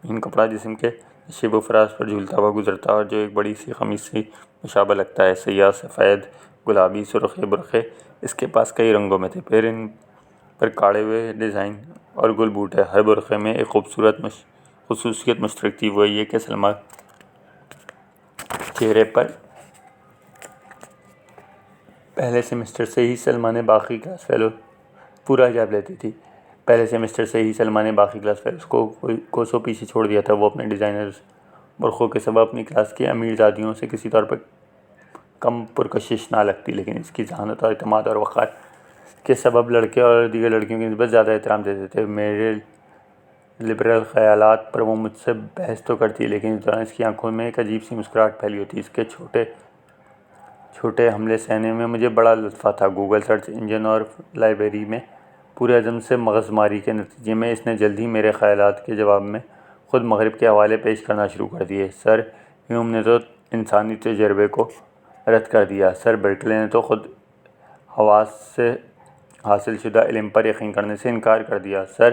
مہین کپڑا جسم کے شب و فراز پر جھولتا ہوا گزرتا ہے اور جو ایک بڑی سی قمیص سی مشابہ لگتا ہے۔ سیاہ، سفید، گلابی، سرخ برقعے اس کے پاس کئی رنگوں میں تھے، پھر ان پر کاڑے ہوئے ڈیزائن اور گل بوٹے۔ ہر برقعے میں ایک خصوصیت مشترک تھی، وہ یہ کہ سلمیٰ چہرے پر پہلے سیمسٹر سے ہی سلمیٰ نے باقی کلاس فیلو پورا حجاب لیتی تھی۔ پہلے سیمسٹر سے ہی سلمیٰ نے باقی کلاس فیلوز کو کوسوں پیچھے چھوڑ دیا تھا۔ وہ اپنے ڈیزائنر برقعوں کے سبب اپنی کلاس کی امیر زادیوں سے کسی طور پر کم پرکشش نہ لگتی، لیکن اس کی ذہانت اور اعتماد اور وقار کے سبب لڑکے اور دیگر لڑکیوں کی نسبت زیادہ احترام دیتے تھے۔ میرے لبرل خیالات پر وہ مجھ سے بحث تو کرتی، لیکن اس دوران اس کی آنکھوں میں ایک عجیب سی مسکراہٹ پھیلی ہوتی۔ اس کے چھوٹے حملے سہنے میں مجھے بڑا لطف تھا۔ گوگل سرچ انجن اور لائبریری میں پورے عزم سے مغز ماری کے نتیجے میں اس نے جلد ہی میرے خیالات کے جواب میں خود مغرب کے حوالے پیش کرنا شروع کر دیے۔ سر ہیوم نے تو انسانی تجربے کو رد کر دیا، سر برکلے نے تو خود حواس سے حاصل شدہ علم پر یقین کرنے سے انکار کر دیا، سر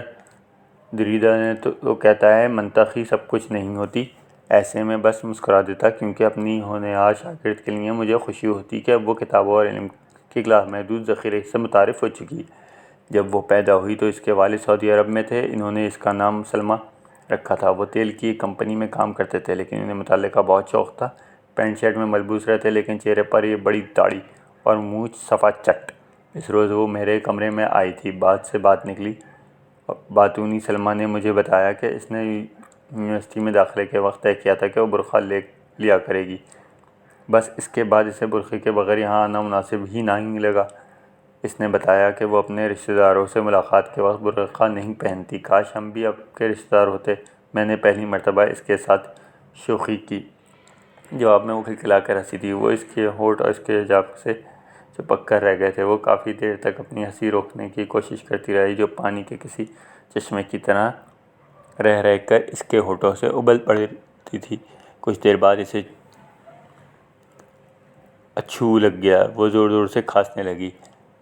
دریدا نے تو کہتا ہے منطق ہی سب کچھ نہیں ہوتی۔ ایسے میں بس مسکرا دیتا، کیونکہ اپنی ہونہار شاگرد کے لیے مجھے خوشی ہوتی کہ اب وہ کتابوں اور علم کی محدود ذخیرے سے متعارف ہو چکی۔ جب وہ پیدا ہوئی تو اس کے والد سعودی عرب میں تھے۔ انہوں نے اس کا نام سلمیٰ رکھا تھا۔ وہ تیل کی ایک کمپنی میں کام کرتے تھے، لیکن انہیں مطالعے کا بہت شوق تھا۔ پینٹ شرٹ میں ملبوس رہتے، لیکن چہرے پر یہ بڑی داڑھی اور مونچھ صفا چٹ۔ اس روز وہ میرے کمرے میں آئی تھی۔ بات سے بات نکلی۔ باتونی سلمیٰ نے مجھے بتایا کہ اس نے یونیورسٹی میں داخلے کے وقت طے کیا تھا کہ وہ برقع لیا کرے گی، بس اس کے بعد اسے برقعے کے بغیر یہاں آنا مناسب ہی نہیں لگا۔ اس نے بتایا کہ وہ اپنے رشتہ داروں سے ملاقات کے وقت برقع نہیں پہنتی۔ کاش ہم بھی آپ کے رشتہ دار ہوتے، میں نے پہلی مرتبہ اس کے ساتھ شوخی کی۔ جواب میں وہ کھلکھلا کر ہنسی تھی۔ وہ اس کے ہونٹ اور اس کے حجاب سے چپک کر رہ گئے تھے۔ وہ کافی دیر تک اپنی ہنسی روکنے کی کوشش کرتی رہی جو پانی کے کسی چشمے کی طرح رہ رہ کر اس کے ہونٹوں سے ابل پڑتی تھی۔ کچھ دیر بعد اسے اچھو لگ گیا۔ وہ زور زور سے کھانسنے لگی۔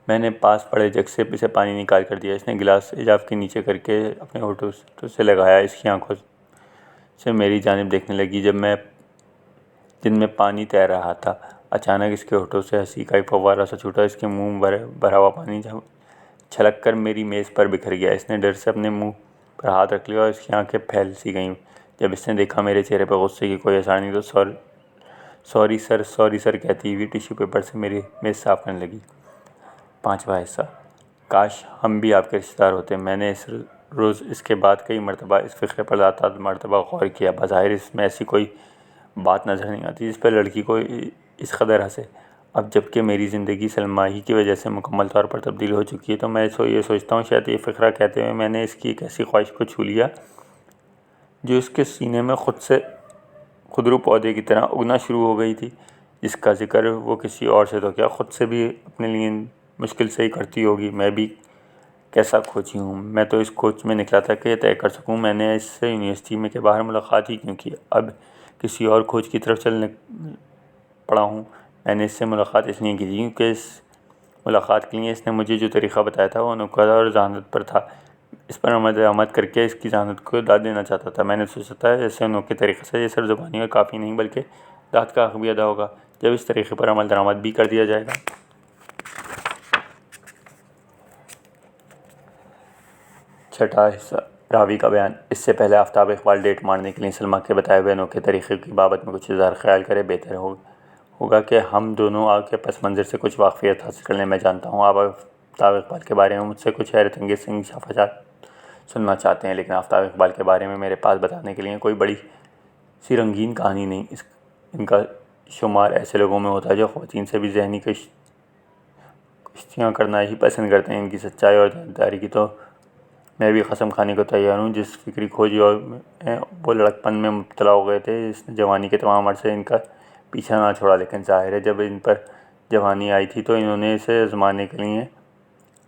میں نے پاس پڑے جگ سے اسے پانی نکال کر دیا۔ اس نے گلاس حجاب کے نیچے کر کے اپنے ہونٹوں سے لگایا۔ اس کی آنکھوں سے میری جانب دیکھنے لگی جن میں پانی تیر رہا تھا۔ اچانک اس کے ہونٹوں سے ہنسی کا ایک فوارہ سا چھوٹا۔ اس کے منہ بھرا ہوا پانی چھلک کر میری میز پر بکھر گیا۔ اس نے ڈر سے اپنے منہ پر ہاتھ رکھ لیا اور اس کی آنکھیں پھیل سی گئیں۔ جب اس نے دیکھا میرے چہرے پر غصے کی کوئی اثر نہیں تو سوری سر کہتی ہوئی ٹیشو پیپر سے میری میز صاف کرنے لگی۔ 5واں حصہ۔ کاش ہم بھی آپ کے رشتہ دار ہوتے۔ میں نے اس روز اس کے بعد کئی مرتبہ اس فقرے پر ذات مرتبہ غور کیا۔ بظاہر اس میں ایسی کوئی بات نظر نہیں آتی جس پر لڑکی کو اس قدر ہنسے۔ اب جب کہ میری زندگی سلمیٰ ہی کی وجہ سے مکمل طور پر تبدیل ہو چکی ہے تو میں یہ سوچتا ہوں شاید یہ فقرہ کہتے ہوئے میں نے اس کی ایک ایسی خواہش کو چھو لیا جو اس کے سینے میں خودرو پودے کی طرح اگنا شروع ہو گئی تھی، جس کا ذکر وہ کسی اور سے تو کیا خود سے بھی اپنے لیے مشکل سے ہی کرتی ہوگی۔ میں بھی کیسا کھوجی ہوں۔ میں تو اس کھوج میں نکلا تھا کہ یہ طے کر سکوں میں نے اس سے یونیورسٹی کے باہر ملاقات ہی کیوں کی۔ اب کسی اور کھوج کی طرف چل پڑا ہوں۔ میں نے اس سے ملاقات اس لیے کی تھی کیونکہ اس ملاقات کے لیے اس نے مجھے جو طریقہ بتایا تھا وہ نکات اور ذہانت پر تھا۔ اس پر عمل کر کے اس کی ذہانت کو داد دینا چاہتا تھا۔ میں نے سوچا تھا ایسے انوکھے طریقے سے یہ صرف زبانی اور کافی نہیں بلکہ داد کا حق بھی ادا ہوگا جب اس طریقے پر عمل درآمد بھی کر دیا جائے گا۔ 6واں حصہ۔ راوی کا بیان۔ اس سے پہلے آفتاب اقبال ڈیٹ مارنے کے لیے سلمیٰ کے بتائے ہوئے انوکھے طریقے کی بابت میں کچھ اظہار خیال کرے بہتر ہوگا کہ ہم دونوں کے پس منظر سے کچھ واقفیت حاصل کر لیں۔ میں جانتا ہوں آپ آفتاب اقبال کے بارے میں مجھ سے کچھ حیرت انگیز انکشافات سننا چاہتے ہیں، لیکن آفتاب اقبال کے بارے میں میرے پاس بتانے کے لیے کوئی بڑی سی رنگین کہانی نہیں۔ ان کا شمار ایسے لوگوں میں ہوتا ہے جو خواتین سے بھی ذہنی کشتیاں کرنا ہی پسند کرتے ہیں۔ ان کی سچائی اور دیانتداری کی تو میں بھی قسم کھانے کو تیار ہوں۔ جس فکری کھوج میں وہ لڑکپن میں مبتلا ہو گئے تھے اس نے جوانی کے تمام عرصے ان کا پیچھا نہ چھوڑا، لیکن ظاہر ہے جب ان پر جوانی آئی تھی تو انہوں نے اسے آزمانے کے لیے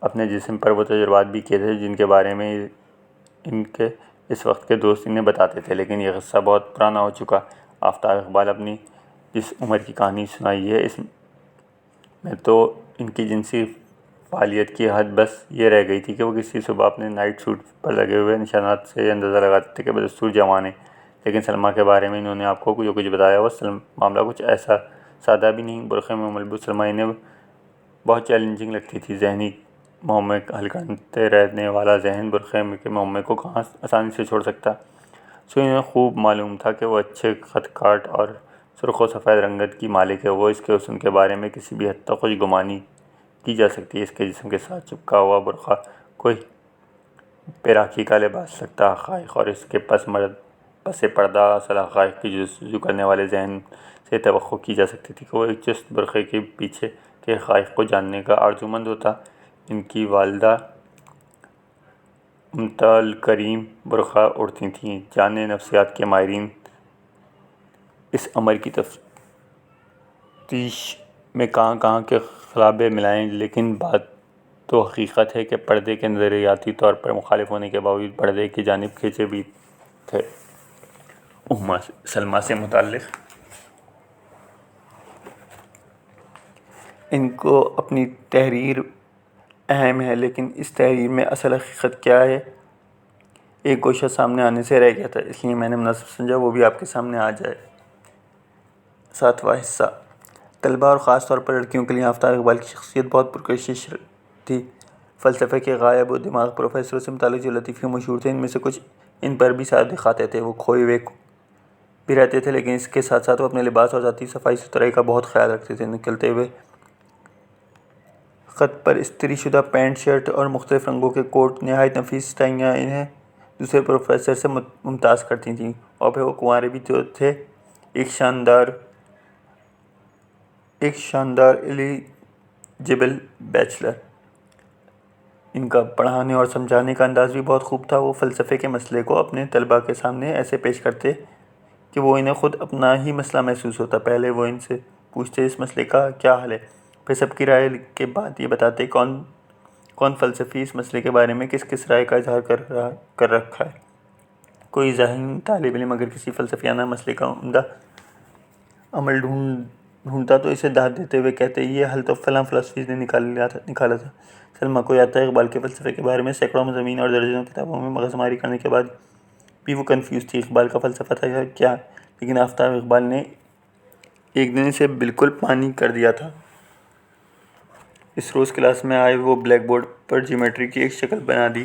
اپنے جسم پر وہ تجربات بھی کیے تھے جن کے بارے میں ان کے اس وقت کے دوست انہیں بتاتے تھے، لیکن یہ قصہ بہت پرانا ہو چکا۔ آفتاب اقبال اپنی جس عمر کی کہانی سنائی ہے اس میں تو ان کی جنسی فعالیت کی حد بس یہ رہ گئی تھی کہ وہ کسی صبح اپنے نائٹ سوٹ پر لگے ہوئے نشانات سے یہ اندازہ لگاتے تھے کہ بدستور جوان ہیں، لیکن سلمیٰ کے بارے میں انہوں نے آپ کو جو کچھ بتایا وہ معاملہ کچھ ایسا سادہ بھی نہیں۔ برقعے میں ملبوس سلمیٰ انہیں بہت چیلنجنگ لگتی تھی۔ ذہنی معمے حل کرتے رہنے والا ذہن برقعے کے معمے کو کہاں آسانی سے چھوڑ سکتا؟ سو انہیں خوب معلوم تھا کہ وہ اچھے خط کاٹ اور سرخ و سفید رنگت کی مالک ہے۔ وہ اس کے حسن کے بارے میں کسی بھی حد تک خوش گمانی کی جا سکتی ہے۔ اس کے جسم کے ساتھ چپکا ہوا برقع کوئی پیراکی کا لباس لگتا۔ حقائق اور اس کے پس پردہ اصل حقائق کی جستجو کرنے والے ذہن سے توقع کی جا سکتی تھی کہ وہ ایک چست برقعے کے پیچھے کے حقائق کو جاننے کا آرزومند ہوتا۔ ان کی والدہ امتاء الکریم برقع اوڑھتی تھیں۔ جانے نفسیات کے ماہرین اس امر کی تفتیش میں کہاں کے خلابے ملائیں، لیکن بات تو حقیقت ہے کہ پردے کے نظریاتی طور پر مخالف ہونے کے باوجود پردے کی جانب کھینچے بھی تھے۔ سلمیٰ سے متعلق ان کو اپنی تحریر اہم ہے، لیکن اس تحریر میں اصل حقیقت کیا ہے ایک گوشہ سامنے آنے سے رہ گیا تھا، اس لیے میں نے مناسب سمجھا وہ بھی آپ کے سامنے آ جائے۔ 7واں حصہ۔ طلباء اور خاص طور پر لڑکیوں کے لیے آفتاب اقبال کی شخصیت بہت پرکشش تھی۔ فلسفے کے غائب و دماغ پروفیسروں سے متعلق جو لطیفے مشہور تھے ان میں سے کچھ ان پر بھی سایہ دکھاتے تھے۔ وہ کھوئے ہوئے بھی رہتے تھے، لیکن اس کے ساتھ ساتھ وہ اپنے لباس اور ذاتی صفائی ستھرائی کا بہت خیال رکھتے تھے۔ نکلتے ہوئے خط پر استری شدہ پینٹ شرٹ اور مختلف رنگوں کے کوٹ نہایت نفیس ٹائیاں انہیں دوسرے پروفیسر سے ممتاز کرتی تھیں، اور پھر وہ کنوارے بھی تو تھے۔ ایک شاندار ایلیجبل بیچلر ان کا پڑھانے اور سمجھانے کا انداز بھی بہت خوب تھا۔ وہ فلسفے کے مسئلے کو اپنے طلباء کے سامنے ایسے پیش کرتے کہ وہ انہیں خود اپنا ہی مسئلہ محسوس ہوتا۔ پہلے وہ ان سے پوچھتے اس مسئلے کا کیا حل ہے، پھر سب کی رائے کے بعد یہ بتاتے کون فلسفی اس مسئلے کے بارے میں کس رائے کا اظہار کر رکھا ہے۔ کوئی ذہین طالب علم اگر کسی فلسفیانہ مسئلے کا عمدہ عمل ڈھونڈتا تو اسے داد دیتے ہوئے کہتے یہ حل تو فلاں فلسفی نے نکالا تھا۔ سلمیٰ کو یاد تھا اقبال کے فلسفے کے بارے میں سینکڑوں مضامین اور درجنوں کتابوں میں مغز ماری کرنے کے بعد بھی وہ کنفیوز تھی اقبال کا فلسفہ تھا کیا، لیکن آفتاب اقبال نے ایک دن اسے بالکل پانی کر دیا تھا۔ اس روز کلاس میں آئے وہ بلیک بورڈ پر جیومیٹری کی ایک شکل بنا دی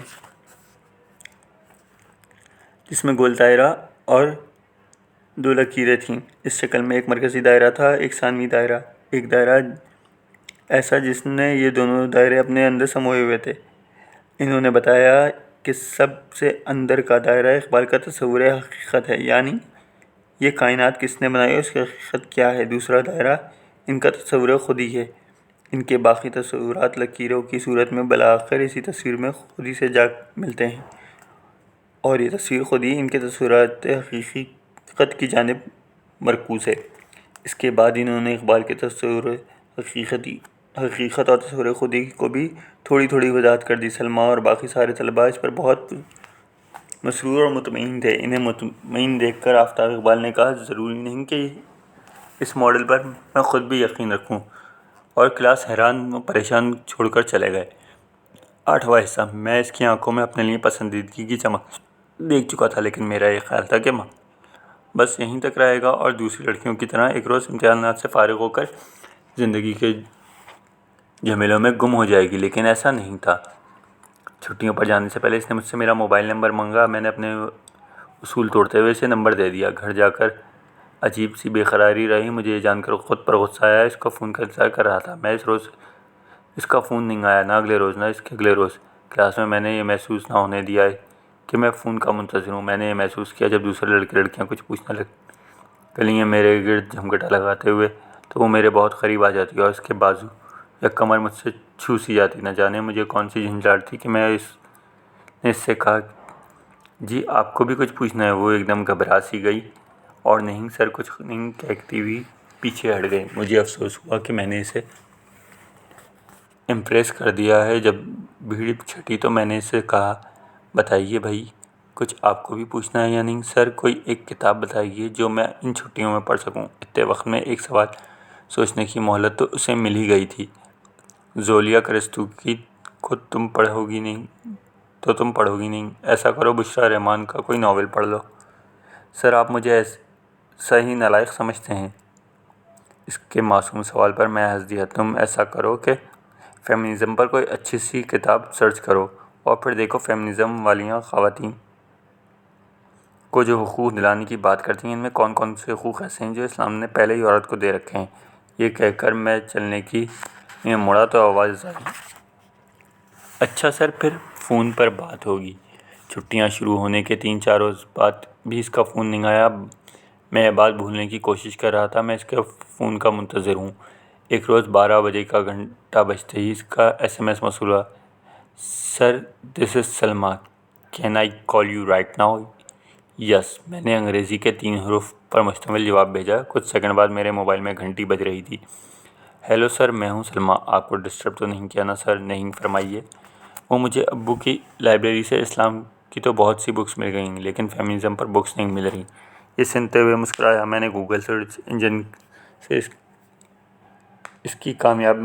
جس میں گول دائرہ اور دو لکیریں تھیں۔ اس شکل میں ایک مرکزی دائرہ تھا، ایک ثانوی دائرہ، ایک دائرہ ایسا جس نے یہ دونوں دائرے اپنے اندر سموئے ہوئے تھے۔ انہوں نے بتایا کہ سب سے اندر کا دائرہ اقبال کا تصور حقیقت ہے، یعنی یہ کائنات کس نے بنائی اور اس کی حقیقت کیا ہے۔ دوسرا دائرہ ان کا تصور خودی ہے۔ ان کے باقی تصورات لکیروں کی صورت میں بالآخر اسی تصویر میں خودی سے جا ملتے ہیں، اور یہ تصویر خودی ان کے تصورات حقیقت کی جانب مرکوز ہے۔ اس کے بعد انہوں نے اقبال کے تصور حقیقت اور تصور خودی کو بھی تھوڑی وضاحت کر دی۔ سلمیٰ اور باقی سارے طلباء اس پر بہت مسرور اور مطمئن تھے۔ انہیں مطمئن دیکھ کر آفتاب اقبال نے کہا ضروری نہیں کہ اس ماڈل پر میں خود بھی یقین رکھوں، اور کلاس حیران و پریشان چھوڑ کر چلے گئے۔ 8واں حصہ۔ میں اس کی آنکھوں میں اپنے لیے پسندیدگی کی چمک دیکھ چکا تھا، لیکن میرا یہ خیال تھا کہ بس یہیں تک رہے گا اور دوسری لڑکیوں کی طرح ایک روز امتحانات سے فارغ ہو کر زندگی کے جھمیلوں میں گم ہو جائے گی، لیکن ایسا نہیں تھا۔ چھٹیوں پر جانے سے پہلے اس نے مجھ سے میرا موبائل نمبر مانگا۔ میں نے اپنے اصول توڑتے ہوئے اسے نمبر دے دیا۔ گھر جا کر عجیب سی بے قراری رہی۔ مجھے یہ جان کر خود پر غصہ آیا۔ اس کا فون کا انتظار کر رہا تھا میں۔ اس روز اس کا فون نہیں آیا، نہ اگلے روز، نہ اس کے اگلے روز۔ کلاس میں نے یہ محسوس نہ ہونے دیا کہ میں فون کا منتظر ہوں۔ میں نے یہ محسوس کیا جب دوسرے لڑکیاں کچھ پوچھنے لگیں میرے گرد جھمگٹا لگاتے ہوئے تو وہ میرے بہت قریب آ جاتی اور اس کے بازو یا کمر مجھ سے چھو سی جاتی۔ نہ جانے مجھے کون سی جھنجھلاہٹ تھی کہ میں نے اس سے کہا جی آپ کو بھی کچھ پوچھنا ہے۔ وہ ایک دم گھبرا سی گئی اور نہیں سر کچھ نہیں کہتی ہوئی پیچھے ہٹ گئی۔ مجھے افسوس ہوا کہ میں نے اسے امپریس کر دیا ہے۔ جب بھیڑ چھٹی تو میں نے اسے کہا بتائیے بھائی کچھ آپ کو بھی پوچھنا ہے یا نہیں؟ سر کوئی ایک کتاب بتائیے جو میں ان چھٹیوں میں پڑھ سکوں۔ اتنے وقت میں ایک سوال سوچنے کی مہلت تو اسے مل ہی گئی تھی۔ زولیا کرستو کی کو تم پڑھو گی نہیں، ایسا کرو بشریٰ رحمان کا کوئی ناول پڑھ لو۔ سر آپ مجھے ایسا ہی نالائق سمجھتے ہیں؟ اس کے معصوم سوال پر میں ہنس دیا۔ تم ایسا کرو کہ فیمنزم پر کوئی اچھی سی کتاب سرچ کرو اور پھر دیکھو فیمنزم والیاں خواتین کو جو حقوق دلانے کی بات کرتی ہیں ان میں کون سے حقوق ایسے ہیں جو اسلام نے پہلے ہی عورت کو دے رکھے ہیں۔ یہ کہہ کر میں چلنے کی مڑا تو آواز آئی اچھا سر پھر فون پر بات ہوگی۔ چھٹیاں شروع ہونے کے 3-4 روز بعد بھی اس کا فون نہیں آیا۔ میں یہ بات بھولنے کی کوشش کر رہا تھا۔ میں اس کے فون کا منتظر ہوں۔ ایک روز 12 بجے کا گھنٹہ بجتے ہی اس کا SMS موصول ہوا۔ Sir this is Salma, can I call you right now? Yes. میں نے انگریزی کے 3 حروف پر مشتمل جواب بھیجا۔ کچھ سیکنڈ بعد میرے موبائل میں گھنٹی بج رہی تھی۔ ہیلو سر میں ہوں سلمیٰ، آپ کو ڈسٹرب تو نہیں کیا نا سر؟ نہیں فرمائیے۔ وہ مجھے ابو کی لائبریری سے اسلام کی تو بہت سی بکس مل گئیں لیکن فیمنزم پر بکس نہیں مل رہی۔ یہ سنتے ہوئے مسکرایا۔ میں نے گوگل سرچ انجن سے اس کی کامیاب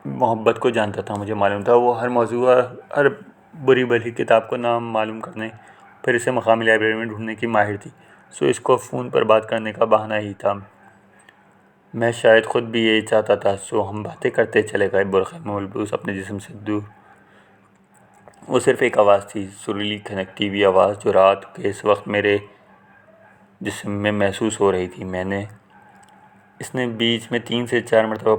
محبت کو جانتا تھا۔ مجھے معلوم تھا وہ ہر موضوع اور ہر بری بھلی کتاب کو نام معلوم کرنے پھر اسے مقامی لائبریری میں ڈھونڈنے کی ماہر تھی۔ سو اس کو فون پر بات کرنے کا بہانہ ہی تھا۔ میں شاید خود بھی یہی چاہتا تھا۔ سو ہم باتیں کرتے چلے گئے۔ برقع میں ملبوس اپنے جسم سے دور وہ صرف ایک آواز تھی، سریلی کھنکتی ہوئی آواز جو رات کے اس وقت میرے جسم میں محسوس ہو رہی تھی۔ اس نے بیچ میں 3 سے 4 مرتبہ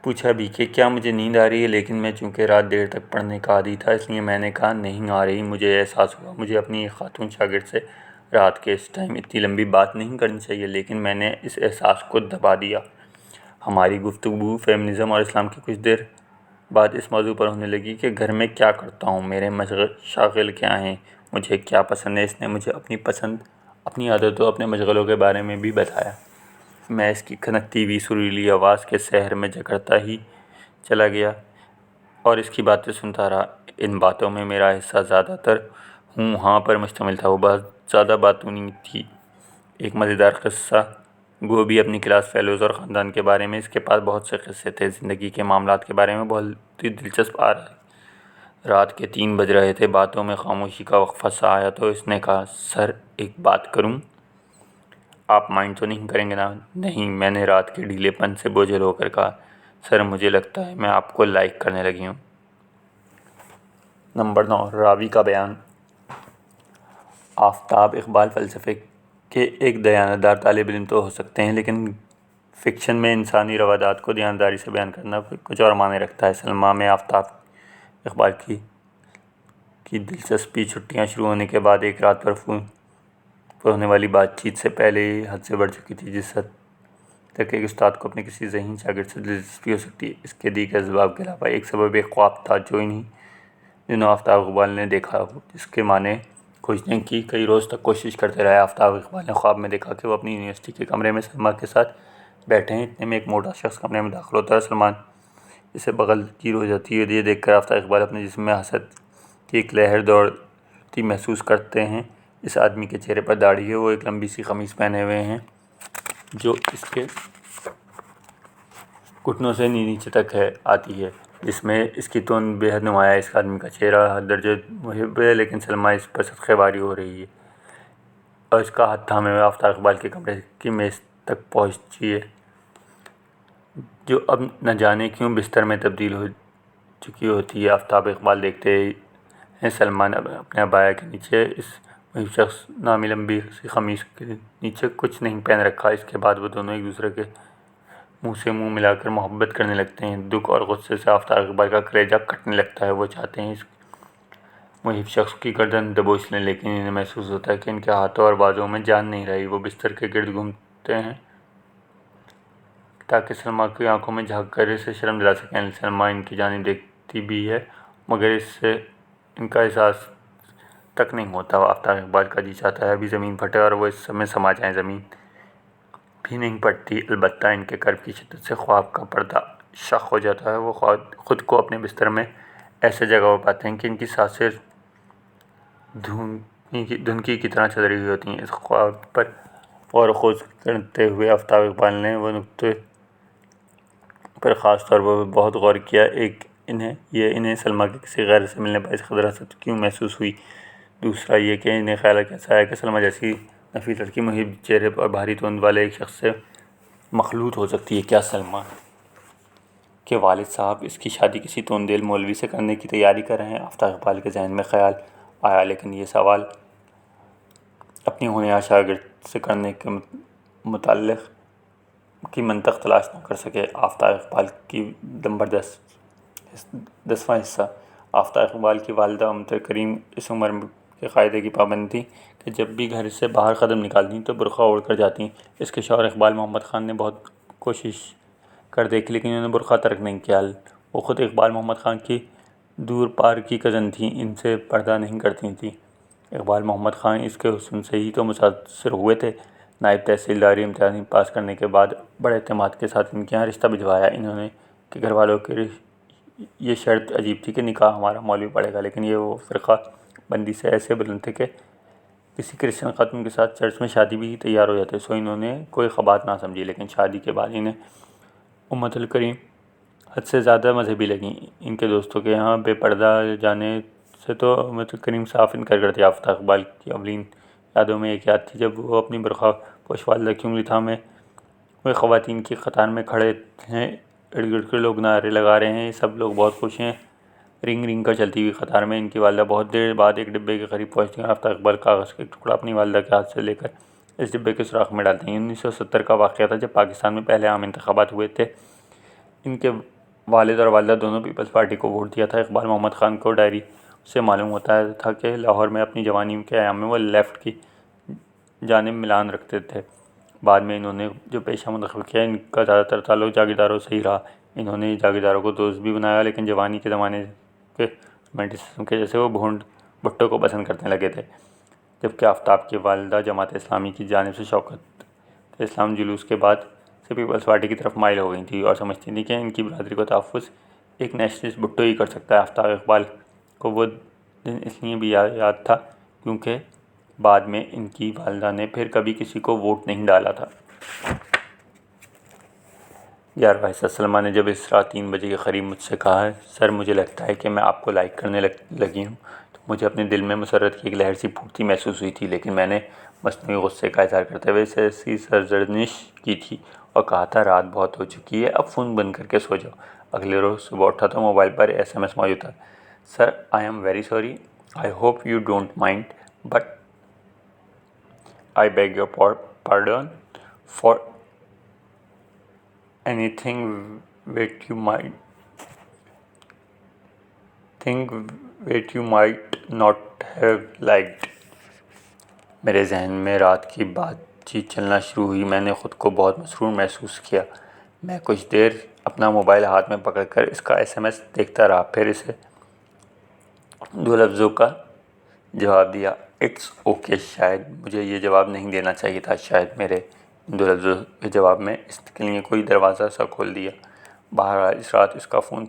پوچھا بھی کہ کیا مجھے نیند آ رہی ہے، لیکن میں چونکہ رات دیر تک پڑھنے کا عادی تھا اس لیے میں نے کہا نہیں آ رہی۔ مجھے احساس ہوا مجھے اپنی ایک خاتون شاگرد سے رات کے اس ٹائم اتنی لمبی بات نہیں کرنی چاہیے، لیکن میں نے اس احساس کو دبا دیا۔ ہماری گفتگو فیمنزم اور اسلام کی کچھ دیر بعد اس موضوع پر ہونے لگی کہ گھر میں کیا کرتا ہوں، میرے مشاغل کیا ہیں، مجھے کیا پسند ہے۔ اس نے مجھے اپنی پسند، اپنی عادتوں، اپنے مشغلوں کے بارے میں بھی بتایا۔ میں اس کی کھنکتی ہوئی سریلی آواز کے سحر میں جکڑتا ہی چلا گیا اور اس کی باتیں سنتا رہا۔ ان باتوں میں میرا حصہ زیادہ تر ہوں ہاں پر مشتمل تھا۔ وہ بہت زیادہ باتونی تھی۔ ایک مزیدار قصہ گو بھی اپنی کلاس فیلوز اور خاندان کے بارے میں۔ اس کے پاس بہت سے قصے تھے، زندگی کے معاملات کے بارے میں بہت ہی دلچسپ آ رہے۔ رات کے 3 بج رہے تھے، باتوں میں خاموشی کا وقفہ سا آیا تو اس نے کہا، سر ایک بات کروں؟ آپ مائنڈ تو نہیں کریں گے نا؟ نہیں، میں نے رات کے ڈھیلے پن سے بوجھل ہو کر کہا، سر مجھے لگتا ہے میں آپ کو لائک کرنے لگی ہوں۔ نمبر 9، راوی کا بیان۔ آفتاب اقبال فلسفے کے ایک دیانتدار طالب علم تو ہو سکتے ہیں، لیکن فکشن میں انسانی روادات کو دیانتداری سے بیان کرنا کچھ اور معنی رکھتا ہے۔ سلما میں آفتاب اقبال کی دلچسپی چھٹیاں شروع ہونے کے بعد ایک رات پر ہونے والی بات چیت سے پہلے ہی حد سے بڑھ چکی تھی، جس حد تک ایک استاد کو اپنے کسی ذہین شاگرد سے دلچسپی ہو سکتی ہے۔ اس کے دیگر اسباب کے علاوہ ایک سبب ایک خواب تھا جو انہی دنوں آفتاب اقبال نے دیکھا، جس کے معنی کھوجنے کی کئی روز تک کوشش کرتے رہے۔ آفتاب اقبال نے خواب میں دیکھا کہ وہ اپنی یونیورسٹی کے کمرے میں سلما کے ساتھ بیٹھے ہیں۔ اتنے میں ایک موٹا شخص کمرے میں داخل ہوتا ہے اور سلما اسے بغل گیر ہو جاتی ہے۔ یہ دیکھ کر آفتاب اقبال اپنے جسم میں حسد کی ایک لہر دوڑتی محسوس کرتے ہیں۔ اس آدمی کے چہرے پر داڑھی ہے، وہ ایک لمبی سی قمیص پہنے ہوئے ہیں جو اس کے گھٹنوں سے نیچے تک آتی ہے، جس میں اس کی توند بے حد نمایاں ہے۔ اس آدمی کا چہرہ حد درجے محب ہے، لیکن سلما اس پر صدقے واری ہو رہی ہے اور اس کا ہاتھ تھامے ہوئے آفتاب اقبال کے کمرے کی میز تک پہنچی ہے، جو اب نہ جانے کیوں بستر میں تبدیل ہو چکی ہوتی ہے۔ آفتاب اقبال دیکھتے ہیں سلما اپنے عبایا کے نیچے، اس محب شخص نامی لمبی سی قمیص کے نیچے کچھ نہیں پہن رکھا۔ اس کے بعد وہ دونوں ایک دوسرے کے منہ سے منہ ملا کر محبت کرنے لگتے ہیں۔ دکھ اور غصے سے آفتاب اقبال کا کلیجہ کٹنے لگتا ہے۔ وہ چاہتے ہیں اس محب شخص کی گردن دبوچ لیں، لیکن انہیں محسوس ہوتا ہے کہ ان کے ہاتھوں اور بازوؤں میں جان نہیں رہی۔ وہ بستر کے گرد گھومتے ہیں تاکہ سلما کی آنکھوں میں جھانک کر اسے شرم دلا سکیں۔ سلما ان کی جانب دیکھتی بھی ہے، مگر اس سے ان کا احساس تک نہیں ہوتا۔ آفتاب اقبال کا جی چاہتا ہے ابھی زمین پھٹے اور وہ اس میں سما جائیں۔ زمین بھی نہیں پھٹتی، البتہ ان کے کرب کی شدت سے خواب کا پردہ شق ہو جاتا ہے۔ وہ خود کو اپنے بستر میں ایسے جگہ پاتے ہیں کہ ان کی سانسیں دھنکی کی طرح چل رہی ہوتی ہیں۔ اس خواب پر غور و خوض کرتے ہوئے آفتاب اقبال نے وہ نکتے پر خاص طور پر بہت غور کیا۔ ایک، انہیں سلما کے کسی غیر سے ملنے پر اس قدر حسد کیوں محسوس ہوئی؟ دوسرا یہ کہ انہیں خیال کیسے آیا کہ سلما جیسی نفیس لڑکی محب چہرے اور بھاری توند والے ایک شخص سے مخلوط ہو سکتی ہے؟ کیا سلما کے والد صاحب اس کی شادی کسی توند دل مولوی سے کرنے کی تیاری کر رہے ہیں؟ آفتاب اقبال کے ذہن میں خیال آیا، لیکن یہ سوال اپنی ہونہار شاگرد سے کرنے کے متعلق کی منطق تلاش نہ کر سکے۔ آفتاب اقبال کی نمبر 10واں حصہ۔ آفتاب اقبال کی والدہ امطر کریم اس عمر کے قاعدے کی پابند تھیں کہ جب بھی گھر سے باہر قدم نکالتیں تو برقع اوڑھ کر جاتیں۔ اس کے شوہر اقبال محمد خان نے بہت کوشش کر دیکھی، لیکن انہوں نے برقع ترک نہیں کیا۔ وہ خود اقبال محمد خان کی دور پار کی کزن تھیں، ان سے پردہ نہیں کرتی تھیں۔ اقبال محمد خان اس کے حسن سے ہی تو متاثر ہوئے تھے۔ نائب تحصیلداری امتحان پاس کرنے کے بعد بڑے اعتماد کے ساتھ ان کے یہاں رشتہ بھجوایا۔ انہوں کے گھر والوں کی یہ شرط عجیب تھی کہ نکاح ہمارا مولوی پڑھے گا، لیکن یہ وہ فرقہ بندی سے ایسے بلند تھے کہ کسی کرسچن خاتون کے ساتھ چرچ میں شادی بھی تیار ہو جاتے۔ سو انہوں نے کوئی خبات نہ سمجھی، لیکن شادی کے بعد انہیں امت کریم حد سے زیادہ مذہبی لگیں۔ ان کے دوستوں کے یہاں بے پردہ جانے سے تو امت کریم صاف انکار کرتی۔ آفتاب اقبال کی اولین یادوں میں ایک یاد تھی جب وہ اپنی برقع پوش والدہ کی انگلی تھامے ہوئے خواتین کی قطار میں کھڑے ہیں۔ ارد گرد کے لوگ نعرے لگا رہے ہیں، سب لوگ بہت خوش ہیں۔ رنگ رنگ کر چلتی ہوئی قطار میں ان کی والدہ بہت دیر بعد ایک ڈبے کے قریب پہنچتی ہیں اور آفتاب اقبال کاغذ کا ایک ٹکڑا اپنی والدہ کے ہاتھ سے لے کر اس ڈبے کے سوراخ میں ڈالتے ہیں۔ 1970 کا واقعہ تھا جب پاکستان میں پہلے عام انتخابات ہوئے تھے۔ ان کے والد اور والدہ دونوں پیپلز پارٹی کو ووٹ دیا تھا۔ اقبال محمد خان کو ڈائری سے معلوم ہوتا تھا کہ لاہور میں اپنی جوانی کے ایام میں وہ لیفٹ کی جانب میلان رکھتے تھے۔ بعد میں انہوں نے جو پیشہ منتخب کیا ان کا زیادہ تر تعلق جاگیرداروں سے ہی رہا۔ انہوں نے جاگیرداروں کو دوست بھی بنایا، لیکن جوانی کے زمانے کے رومانٹسزم کی وجہ سے وہ بھونڈ بھٹو کو پسند کرنے لگے تھے، جبکہ آفتاب کی والدہ جماعت اسلامی کی جانب سے شوکت اسلام جلوس کے بعد سے پیپلز پارٹی کی طرف مائل ہو گئی تھیں اور سمجھتی تھیں کہ ان کی برادری کو تحفظ ایک نیشنلسٹ بھٹو ہی کر سکتا ہے۔ آفتاب اقبال کو وہ دن اس لیے بھی یاد تھا کیونکہ بعد میں ان کی والدہ نے پھر کبھی کسی کو ووٹ نہیں ڈالا تھا۔ 11واں حصہ۔ سلمیٰ نے جب اس رات 3 بجے کے قریب مجھ سے کہا، سر مجھے لگتا ہے کہ میں آپ کو لائک کرنے لگی ہوں، تو مجھے اپنے دل میں مسرت کی ایک لہر سی پھوٹتی محسوس ہوئی تھی، لیکن میں نے مصنوعی غصے کا اظہار کرتے ہوئے اسے ایسی سرزنش کی تھی اور کہا تھا رات بہت ہو چکی ہے، اب فون بند کر کے سو جاؤ۔ اگلے روز صبح اٹھا تو موبائل پر SMS موجود تھا: sir I am very sorry, I hope you don't mind, but I beg your pardon for anything which you might not have liked۔ میرے ذہن میں رات کی بات چیت چلنا شروع ہوئی۔ میں نے خود کو بہت مسرور محسوس کیا۔ میں کچھ دیر اپنا موبائل ہاتھ میں پکڑ کر اس کا SMS دیکھتا رہا، پھر اسے 2 لفظوں کا جواب دیا: اٹس اوکے۔ شاید مجھے یہ جواب نہیں دینا چاہیے تھا، شاید میرے ان 2 لفظوں کے جواب میں اس کے لیے کوئی دروازہ سا کھول دیا۔ بہرحال اس رات اس کا فون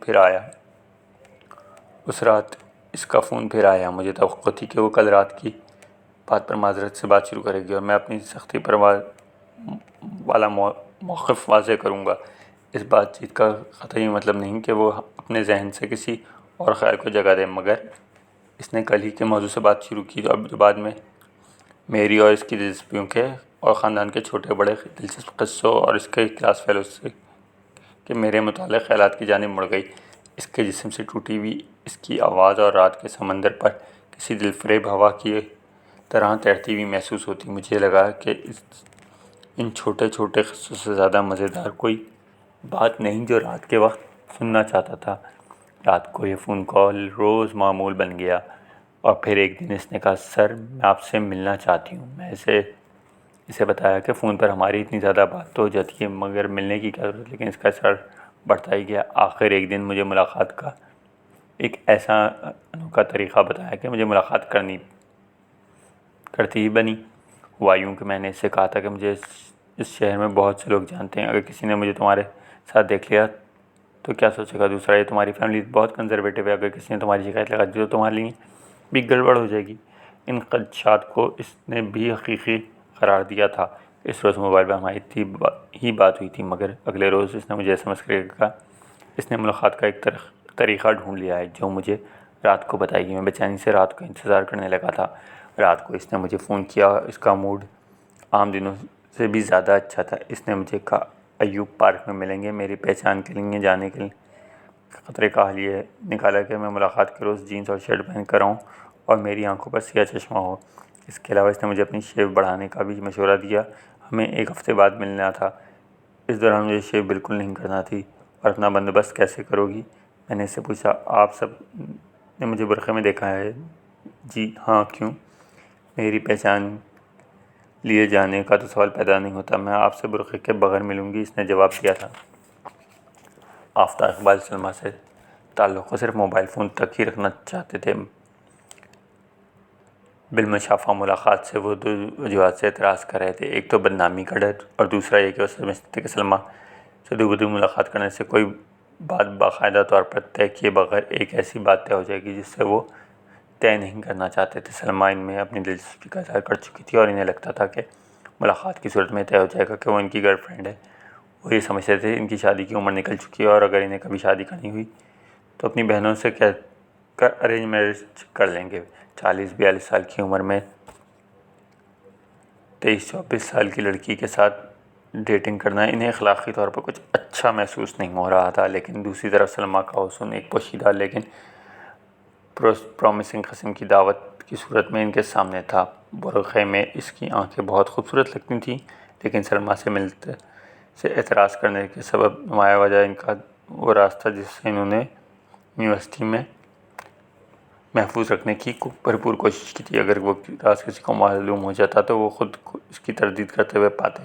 پھر آیا۔ مجھے توقع تھی کہ وہ کل رات کی بات پر معذرت سے بات شروع کرے گی اور میں اپنی سختی پر والا موقف واضح کروں گا۔ اس بات چیت کا قطعی مطلب نہیں کہ وہ اپنے ذہن سے کسی اور خیال کو جگہ دے، مگر اس نے کل ہی کے موضوع سے بات شروع کی جو بعد میں میری اور اس کی دلچسپیوں کے اور خاندان کے چھوٹے بڑے دلچسپ قصوں اور اس کے کلاس فیلوز کے میرے متعلق خیالات کی جانب مڑ گئی۔ اس کے جسم سے ٹوٹی ہوئی اس کی آواز اور رات کے سمندر پر کسی دلفریب ہوا کی طرح تیرتی ہوئی محسوس ہوتی۔ مجھے لگا کہ ان چھوٹے چھوٹے قصوں سے زیادہ مزیدار کوئی بات نہیں جو رات کے وقت سننا چاہتا تھا۔ رات کو یہ فون کال روز معمول بن گیا اور پھر ایک دن اس نے کہا: سر میں آپ سے ملنا چاہتی ہوں۔ میں اسے بتایا کہ فون پر ہماری اتنی زیادہ بات تو ہو جاتی ہے، مگر ملنے کی کیا ضرورت، لیکن اس کا اصرار بڑھتا ہی گیا۔ آخر ایک دن مجھے ملاقات کا ایک ایسا انوکھا طریقہ بتایا کہ مجھے ملاقات کرتی ہی بنی۔ ہوا یوں کہ میں نے اس سے کہا تھا کہ مجھے اس شہر میں بہت سے لوگ جانتے ہیں، اگر کسی نے مجھے تمہارے ساتھ دیکھ لیا تو کیا سوچے گا؟ دوسرا یہ تمہاری فیملی بہت کنزرویٹو ہے، اگر کسی نے تمہاری شکایت لگا دی تو تمہارے لیے بھی گڑبڑ ہو جائے گی۔ ان خدشات کو اس نے بھی حقیقی قرار دیا تھا۔ اس روز موبائل پر ہماری ہی بات ہوئی تھی، مگر اگلے روز اس نے مجھے SMS کر کے کہا اس نے ملاقات کا ایک طریقہ ڈھونڈ لیا ہے جو مجھے رات کو بتائے گی۔ میں بے چینی سے رات کا انتظار کرنے لگا تھا۔ رات کو اس نے مجھے فون کیا اور اس کا موڈ عام دنوں سے بھی زیادہ اچھا تھا۔ اس نے مجھے کہا ایوب پارک میں ملیں گے۔ میری پہچان کے لیے جانے کے خطرے کا حل یہ نکالا کہ میں ملاقات کے روز جینس اور شرٹ پہن کر آؤں اور میری آنکھوں پر سیاہ چشمہ ہو۔ اس کے علاوہ اس نے مجھے اپنی شیو بڑھانے کا بھی مشورہ دیا۔ ہمیں 1 ہفتے بعد ملنا تھا۔ اس دوران مجھے شیو بالکل نہیں کرنا تھی۔ اور اپنا بندوبست کیسے کرو گی؟ میں نے اس سے پوچھا۔ آپ سب نے مجھے برقعے میں دیکھا ہے؟ جی ہاں، کیوں؟ میری پہچان لیے جانے کا تو سوال پیدا نہیں ہوتا، میں آپ سے برقعے کے بغیر ملوں گی، اس نے جواب دیا تھا۔ آفتاب اقبال سلمیٰ سے تعلق کو صرف موبائل فون تک ہی رکھنا چاہتے تھے۔ بالمشافہ ملاقات سے وہ 2 وجوہات سے اعتراض کر رہے تھے، ایک تو بدنامی کا ڈر اور دوسرا یہ کہ وہ سمجھتے تھے کہ سلمیٰ سے دوبدو ملاقات کرنے سے کوئی بات باقاعدہ طور پر طے کیے بغیر ایک ایسی بات طے ہو جائے گی جس سے وہ طے نہیں کرنا چاہتے تھے۔ سلمیٰ ان میں اپنی دلچسپی کا اظہار کر چکی تھی اور انہیں لگتا تھا کہ ملاقات کی صورت میں طے ہو جائے گا کہ وہ ان کی گرل فرینڈ ہے۔ وہ یہ سمجھتے تھے ان کی شادی کی عمر نکل چکی ہے اور اگر انہیں کبھی شادی کرنی ہوئی تو اپنی بہنوں سے کہہ کر ارینج میرج کر لیں گے۔ 40-42 سال کی عمر میں 23-24 سال کی لڑکی کے ساتھ ڈیٹنگ کرنا انہیں اخلاقی طور پر کچھ اچھا محسوس نہیں ہو رہا تھا، لیکن دوسری طرف سلمیٰ کا حسن ایک پوشیدہ لیکن پرومسنگ قسم کی دعوت کی صورت میں ان کے سامنے تھا۔ برقعے میں اس کی آنکھیں بہت خوبصورت لگتی تھیں، لیکن سلمیٰ سے ملتے سے اعتراض کرنے کے سبب نمایاں وجہ ان کا وہ راز تھا جس سے انہوں نے یونیورسٹی میں محفوظ رکھنے کی بھرپور کوشش کی تھی۔ اگر وہ راز کسی کو معلوم ہو جاتا تو وہ خود اس کی تردید کرتے ہوئے پاتے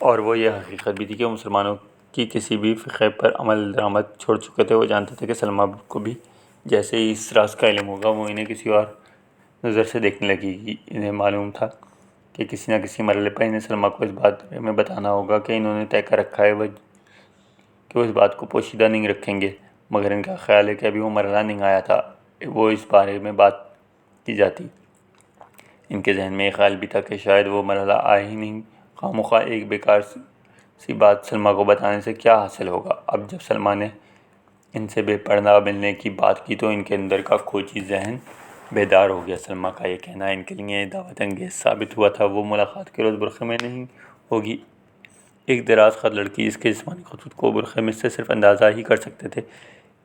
اور وہ یہ حقیقت بھی تھی کہ مسلمانوں کی کسی بھی فقہ پر عمل درآمد چھوڑ چکے تھے۔ وہ جانتے تھے کہ سلمہ کو بھی جیسے ہی اس راز کا علم ہوگا وہ انہیں کسی اور نظر سے دیکھنے لگے گی۔ انہیں معلوم تھا کہ کسی نہ کسی مرحلے پر انہیں سلمہ کو اس بات میں بتانا ہوگا کہ انہوں نے طے کر رکھا ہے کہ وہ اس بات کو پوشیدہ نہیں رکھیں گے، مگر ان کا خیال ہے کہ ابھی وہ مرحلہ نہیں آیا تھا وہ اس بارے میں بات کی جاتی۔ ان کے ذہن میں یہ خیال بھی تھا کہ شاید وہ مرحلہ آئے ہی نہیں، خواہ مخواہ ایک بیکار سی بات سلمہ کو بتانے سے کیا حاصل ہوگا۔ اب جب سلمہ نے ان سے بے پردہ ملنے کی بات کی تو ان کے اندر کا کھوجی ذہن بیدار ہو گیا۔ سلمہ کا یہ کہنا ان کے لیے دعوت انگیز ثابت ہوا تھا۔ وہ ملاقات کے روز برقعے میں نہیں ہوگی۔ ایک دراز قد لڑکی جس کے جسمانی خطوط کو برقعے میں سے صرف اندازہ ہی کر سکتے تھے،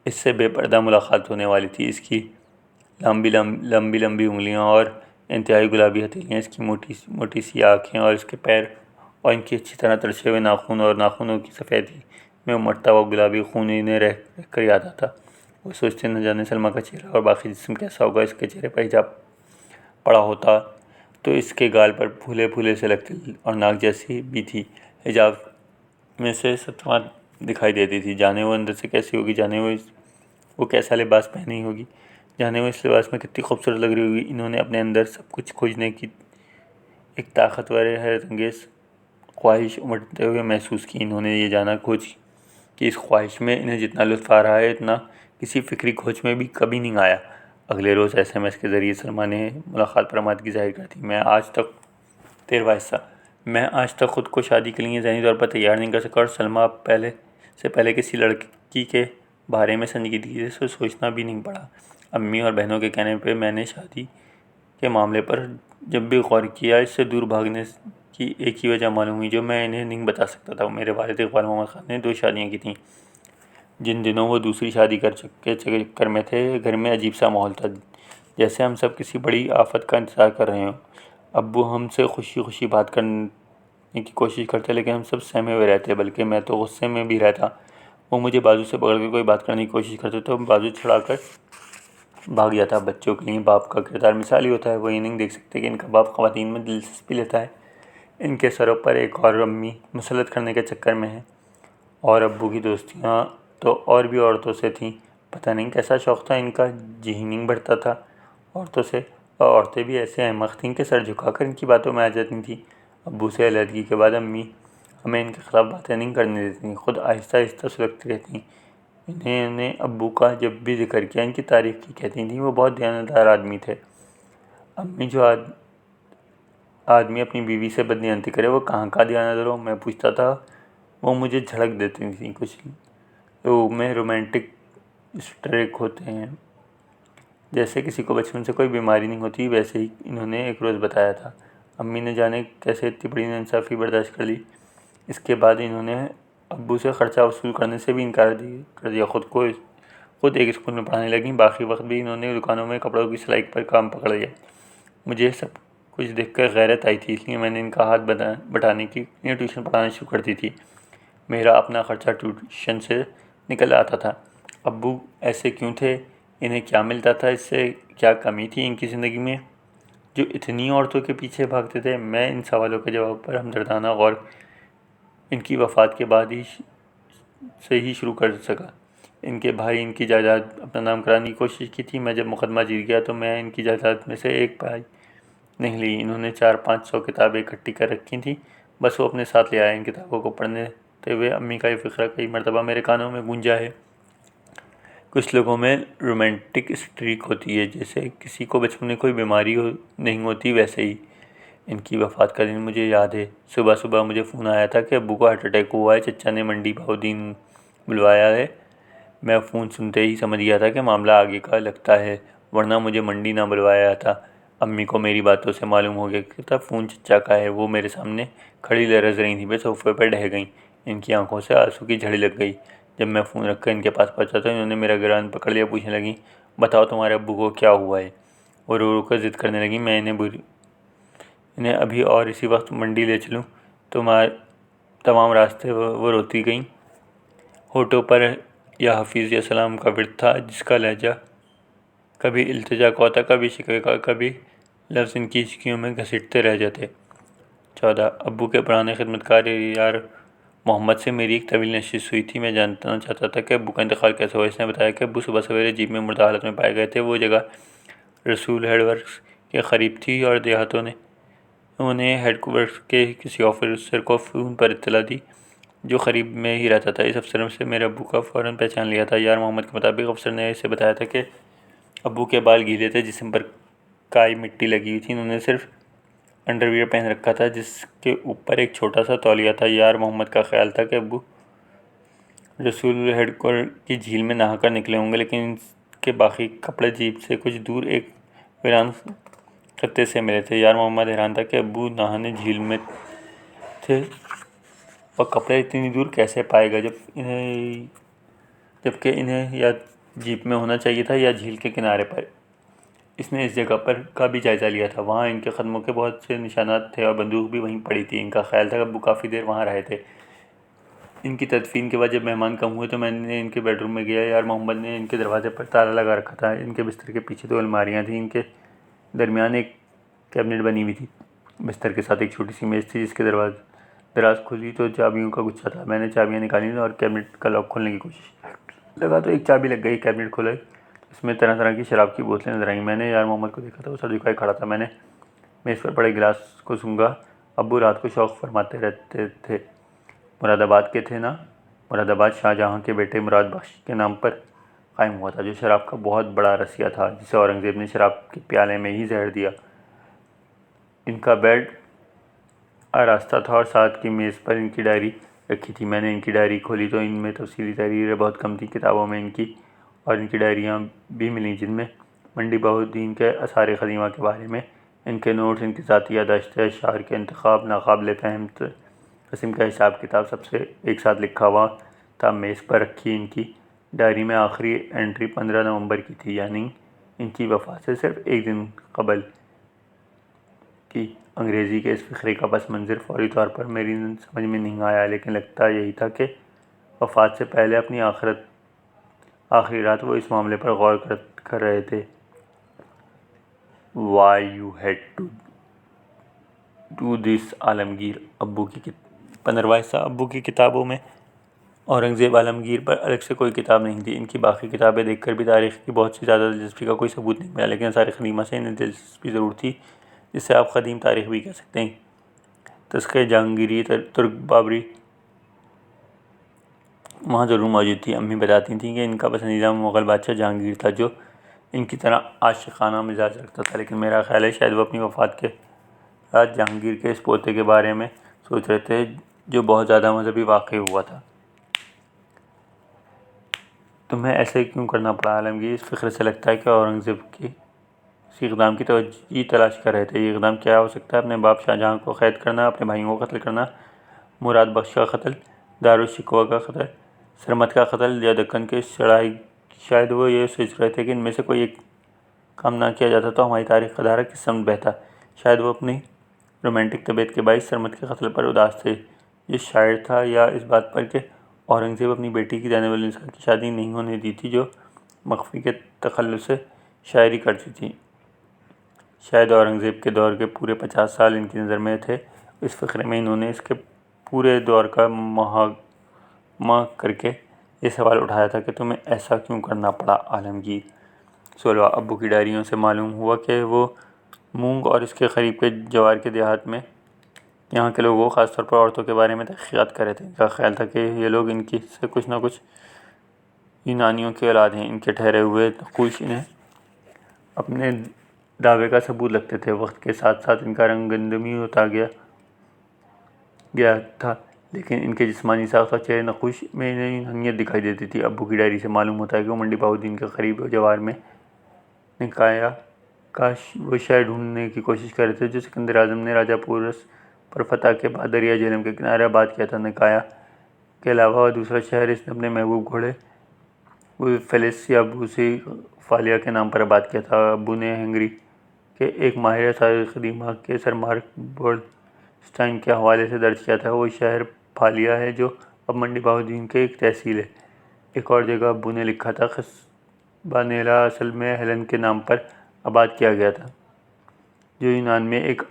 اس سے بے پردہ ملاقات ہونے والی تھی۔ اس کی لمبی لمبی انگلیاں اور انتہائی گلابی ہتھیلیاں، اس کی موٹی سی آنکھیں اور اس کے پیر، اور ان کی اچھی طرح ترشے ہوئے ناخن اور ناخنوں کی سفیدی میں امٹتا ہوا گلابی خون انہیں رہ کر یاد آتا۔ وہ سوچتے نہ جانے سلمہ کا چہرہ اور باقی جسم کیسا ہوگا۔ اس کے چہرے پر حجاب پڑا ہوتا تو اس کے گال پر پھولے پھولے سے لگتے اور ناک جیسی بھی تھی۔ حجاب میں سے سطوہ دکھائی دیتی تھی۔ جانے وہ اندر سے کیسی ہوگی، جانے وہ کیسا لباس پہنی ہوگی، جانے وہ اس لباس میں کتنی خوبصورت لگ رہی ہوگی۔ انہوں نے اپنے اندر سب کچھ کھوجنے کی ایک طاقتور حیرت انگیز خواہش امٹتے ہوئے محسوس کی۔ انہوں نے یہ جانا کھوج کہ اس خواہش میں انہیں جتنا لطف آ رہا ہے اتنا کسی فکری کھوج میں بھی کبھی نہیں آیا۔ اگلے روز SMS کے ذریعے سلمہ نے ملاقات پر آمادگی ظاہر کر دی۔ میں آج تک 13واں حصہ میں آج تک خود کو شادی کے لیے ذہنی طور پر تیار نہیں کر سکا، اور سلمہ پہلے کسی لڑکی کے بارے میں سنجیدگی سے سوچنا بھی نہیں پڑا۔ امی اور بہنوں کے کہنے پہ میں نے شادی کے معاملے پر جب بھی غور کیا، اس سے دور بھاگنے کی ایک ہی وجہ معلوم ہوئی جو میں انہیں نہیں بتا سکتا تھا۔ میرے والد اقبال محمد خان نے 2 شادیاں کی تھیں۔ جن دنوں وہ دوسری شادی کے چکر میں تھے، گھر میں عجیب سا ماحول تھا، جیسے ہم سب کسی بڑی آفت کا انتظار کر رہے ہوں۔ ابو ہم سے خوشی خوشی بات کرنے کی کوشش کرتے، لیکن ہم سب سہمے ہوئے رہتے، بلکہ میں تو غصے میں بھی رہتا۔ وہ مجھے بازو سے پکڑ کر کوئی بات کرنے کی کوشش کرتے تو بازو چھڑا کر بھاگ جاتا۔ بچوں کے لیے باپ کا کردار مثالی ہوتا ہے۔ وہ یہ نہیں دیکھ سکتے کہ ان کا باپ خواتین میں دلچسپی لیتا ہے، ان کے سروں پر ایک اور امی مسلط کرنے کے چکر میں ہے، اور ابو کی دوستیاں تو اور بھی عورتوں سے تھیں۔ پتہ نہیں کیسا شوق تھا ان کا، جی ہی نہیں بھرتا تھا عورتوں سے، اور عورتیں بھی ایسے احمق تھیں کہ سر جھکا کر ان کی باتوں میں آ جاتی تھیں۔ ابو سے علیحدگی کے بعد امی ہمیں ان کے خلاف باتیں نہیں کرنے دیتی تھیں، خود آہستہ آہستہ سلگتی رہتیں۔ انہوں نے ابو کا جب بھی ذکر کیا ان کی تعریف کی، کہتی تھیں وہ بہت دیانتدار آدمی تھے۔ امی جو آدمی اپنی بیوی سے بددیانتی کرے وہ کہاں کا دیانتدار ہو، میں پوچھتا تھا۔ وہ مجھے جھڑک دیتی تھیں۔ کچھ لوگوں میں رومانٹک اسٹریک ہوتے ہیں، جیسے کسی کو بچپن سے کوئی بیماری نہیں ہوتی، ویسے ہی انہوں نے ایک روز بتایا تھا۔ امی نے جانے کیسے اتنی بڑی ناانصافی برداشت کر لی۔ اس کے بعد انہوں نے ابو سے خرچہ وصول کرنے سے بھی انکار کر دیا، خود ایک اسکول میں پڑھانے لگیں۔ باقی وقت بھی انہوں نے دکانوں میں کپڑوں کی سلائی پر کام پکڑ لیا۔ مجھے سب کچھ دیکھ کر غیرت آئی تھی، اس لیے میں نے ان کا ہاتھ بٹانے کے لیے ٹیوشن پڑھانا شروع کر دی تھی۔ میرا اپنا خرچہ ٹیوشن سے نکل آتا تھا۔ ابو ایسے کیوں تھے؟ انہیں کیا ملتا تھا؟ اس سے کیا کمی تھی ان کی زندگی میں جو اتنی عورتوں کے پیچھے بھاگتے تھے؟ میں ان سوالوں کے جواب پر ہمدردانہ غور ان کی وفات کے بعد سے ہی شروع کر سکا۔ ان کے بھائی ان کی جائیداد اپنا نام کرانے کی کوشش کی تھی۔ میں جب مقدمہ جیت گیا تو میں ان کی جائیداد میں سے ایک پائی نہیں لی۔ انہوں نے 400-500 کتابیں اکٹھی کر رکھی تھیں، بس وہ اپنے ساتھ لے آئے۔ ان کتابوں کو پڑھتے ہوئے امی کا یہ فقرہ کئی مرتبہ میرے کانوں میں گونجا ہے۔ کچھ لوگوں میں رومانٹک اسٹریک ہوتی ہے، جیسے کسی کو بچپن میں کوئی بیماری نہیں ہوتی، ویسے ہی۔ ان کی وفات کا دن مجھے یاد ہے۔ صبح مجھے فون آیا تھا کہ ابو کو ہارٹ اٹیک ہوا ہے، چچا نے منڈی بہاؤدین بلوایا ہے۔ میں فون سنتے ہی سمجھ گیا تھا کہ معاملہ آگے کا لگتا ہے، ورنہ مجھے منڈی نہ بلوایا تھا۔ امی کو میری باتوں سے معلوم ہو گیا کہ تب فون چچا کا ہے۔ وہ میرے سامنے کھڑی لرز رہی تھیں، وہ صوفے پر ڈہ گئیں، ان کی آنکھوں سے آنسو کی جھڑی لگ گئی۔ جب میں فون رکھ کر ان کے پاس پہنچا تو انہوں نے میرا گریبان پکڑ لیا، پوچھنے لگیں بتاؤ تمہارے ابو کو کیا ہوا ہے؟ وہ رو رو کر ضد کرنے لگیں میں انہیں ابھی اور اسی وقت منڈی لے چلوں۔ تمام راستے وہ روتی گئیں۔ ہونٹوں پر یا حفیظ یا سلام کا ورد تھا، جس کا لہجہ کبھی التجا کا ہوتا، کبھی شکوے کا، کبھی لفظ ان کی ہچکیوں میں گھسیٹتے رہ جاتے۔ 14 ابو کے پرانے خدمتکار یار محمد سے میری ایک طویل نشست ہوئی تھی۔ میں جاننا چاہتا تھا کہ ابو کا انتقال کیسے ہوا۔ اس نے بتایا کہ ابو صبح سویرے جیپ میں مردہ حالت میں پائے گئے تھے۔ وہ جگہ رسول ہیڈ ورکس کے قریب تھی اور دیہاتوں نے انہیں ہیڈ ورکس کے کسی آفیسر کو فون پر اطلاع دی جو قریب میں ہی رہتا تھا۔ اس افسر سے میرے ابو کا فوراً پہچان لیا تھا۔ یار محمد کے مطابق افسر نے اسے بتایا تھا کہ ابو کے بال گیلے تھے، جسم پر کائی مٹی لگی ہوئی تھی۔ انہوں نے صرف انڈر ویئر پہن رکھا تھا جس کے اوپر ایک چھوٹا سا تولیہ تھا۔ یار محمد کا خیال تھا کہ ابو رسول ہیڈ کی جھیل میں نہا کر نکلے ہوں گے، لیکن ان کے باقی کپڑے جیپ سے کچھ دور ایک ویران خطے سے ملے تھے۔ یار محمد حیران تھا کہ ابو نہانے جھیل میں تھے اور کپڑے اتنی دور کیسے پائے گا، جبکہ انہیں یا جیپ میں ہونا چاہیے تھا یا جھیل کے کنارے پر۔ اس نے اس جگہ پر کا بھی جائزہ لیا تھا۔ وہاں ان کے قدموں کے بہت سے نشانات تھے اور بندوق بھی وہیں پڑی تھی۔ ان کا خیال تھا کہ ابو کافی دیر وہاں رہے تھے۔ ان کی تدفین کے بعد جب مہمان کم ہوئے تو میں نے ان کے بیڈ روم میں گیا۔ یار محمد نے ان کے دروازے پر تالا لگا رکھا تھا۔ ان کے بستر کے پیچھے 2 الماریاں تھیں۔ ان کے درمیان ایک کیبنٹ بنی ہوئی تھی۔ بستر کے ساتھ ایک چھوٹی سی میز تھی جس کے دراز کھلی تو چابیوں کا گچھا تھا۔ میں نے چابیاں نکالیں اور کیبنٹ کا لاک کھولنے کی کوشش لگا تو ایک چابی لگ گئی۔ کیبنٹ کھولا، اس میں طرح طرح کی شراب کی بوتلیں نظر آئیں۔ میں نے یار محمد کو دیکھا تو وہ سر جھکائے کھڑا تھا۔ میں نے میز پر پڑے گلاس کو سونگھا۔ ابو رات کو شوق فرماتے رہتے تھے، مراد آباد کے تھے نا؟ مراد آباد شاہجہاں کے بیٹے مراد بخش کے نام پر قائم ہوا تھا، جو شراب کا بہت بڑا رسیا تھا، جسے اورنگزیب نے شراب کے پیالے میں ہی زہر دیا۔ ان کا بیڈ آراستہ تھا اور ساتھ کی میز پر ان کی ڈائری رکھی تھی۔ میں نے ان کی ڈائری کھولی تو ان میں تفصیلی تحریریں بہت کم تھیں۔ کتابوں میں ان کی اور ان کی ڈائریاں بھی ملیں جن میں منڈی بہاؤالدین کے آثار قدیمہ کے بارے میں ان کے نوٹس، ان کی ذاتی یادداشتیں، اشعار کے انتخاب، ناقابل فہم قسم کا حساب کتاب سب سے ایک ساتھ لکھا ہوا تھا۔ میز پر رکھی ان کی ڈائری میں آخری انٹری 15 نومبر کی تھی، یعنی ان کی وفات سے صرف ایک دن قبل کی۔ انگریزی کے اس فقرے کا پس منظر فوری طور پر میری سمجھ میں نہیں آیا، لیکن لگتا یہی تھا کہ وفات سے پہلے اپنی آخری رات وہ اس معاملے پر غور کر رہے تھے۔ Why you had to do this عالمگیر۔ ابو کی 15واں حصہ۔ ابو کی کتابوں میں اورنگزیب عالمگیر پر الگ سے کوئی کتاب نہیں تھی۔ ان کی باقی کتابیں دیکھ کر بھی تاریخ کی بہت سی زیادہ دلچسپی کا کوئی ثبوت نہیں ملا، لیکن آثار قدیمہ سے انہیں دلچسپی ضرور تھی، جسے آپ قدیم تاریخ بھی کہہ سکتے ہیں۔ تذکرہ جہانگیری ترک بابری وہاں ضرور موجود تھی۔ امی بتاتی تھیں کہ ان کا پسندیدہ مغل بادشاہ جہانگیر تھا، جو ان کی طرح عاشقانہ مزاج رکھتا تھا، لیکن میرا خیال ہے شاید وہ اپنی وفات کے بعد جہانگیر کے اس پوتے کے بارے میں سوچ رہے تھے جو بہت زیادہ مذہبی واقع ہوا تھا۔ تمہیں ایسے کیوں کرنا پڑا عالمگیر؟ اس فقرے سے لگتا ہے کہ اورنگزیب کسی اقدام کی توجہ تلاش کر رہے تھے۔ یہ اقدام کیا ہو سکتا ہے؟ اپنے باپ شاہجہاں کو قید کرنا، اپنے بھائیوں کو قتل کرنا، مراد بخش کا قتل، دارالشکوہ کا قتل، سرمد کا قتل یا دکن کی چڑھائی۔ شاید وہ یہ سوچ رہے تھے کہ ان میں سے کوئی ایک کام نہ کیا جاتا تو ہماری تاریخ کا دھارا کس سمت بہتا۔ شاید وہ اپنی رومانٹک طبیعت کے باعث سرمد کے قتل پر اداس تھے، جو شاعر تھا، یا اس بات پر کہ اورنگزیب اپنی بیٹی کی زینب النساء کی شادی نہیں ہونے دی تھی، جو مخفی کے تخلص سے شاعری کرتی تھی۔ شاید اورنگزیب کے دور کے پورے 50 سال ان کی نظر میں تھے۔ اس فقرے میں انہوں نے اس کے پورے دور کا محاکمہ کر کے یہ سوال اٹھایا تھا کہ تمہیں ایسا کیوں کرنا پڑا عالمگیر۔ 16 ابو کی ڈائریوں سے معلوم ہوا کہ وہ مونگ اور اس کے قریب کے جوار کے دیہات میں یہاں کے لوگوں، خاص طور پر عورتوں کے بارے میں تحقیقات کر رہے تھے۔ ان کا خیال تھا کہ یہ لوگ ان کی سے کچھ نہ کچھ یونانیوں کی اولاد ہیں۔ ان کے ٹھہرے ہوئے نقوش انہیں اپنے دعوے کا ثبوت لگتے تھے۔ وقت کے ساتھ ساتھ ان کا رنگ گندمی ہوتا گیا تھا، لیکن ان کے جسمانی ساخت اور چہرے نقوش میں انہیں یونانیت دکھائی دیتی تھی۔ ابو کی ڈائری سے معلوم ہوتا ہے کہ وہ منڈی بہاؤالدین کے قریب جوار میں نکایا کا وہ شہر ڈھونڈنے کی کوشش کر رہے تھے جو سکندر اعظم نے راجہ پورس پر فتح کے بعد دریا جہلم کے کنارے آباد کیا تھا۔ نکایا کے علاوہ دوسرا شہر اس نے اپنے محبوب گھوڑے فیلس یا بوسی فالیا کے نام پر آباد کیا تھا۔ ابو نے ہنگری کے ایک ماہر آثار قدیمہ کے سر مارک بولڈسٹائن کے حوالے سے درج کیا تھا وہ شہر فالیا ہے جو اب منڈی بہاؤالدین کی ایک تحصیل ہے۔ ایک اور جگہ ابو نے لکھا تھا قصبہ نیلا اصل میں ہیلن کے نام پر آباد کیا گیا تھا، جو یونان میں ایک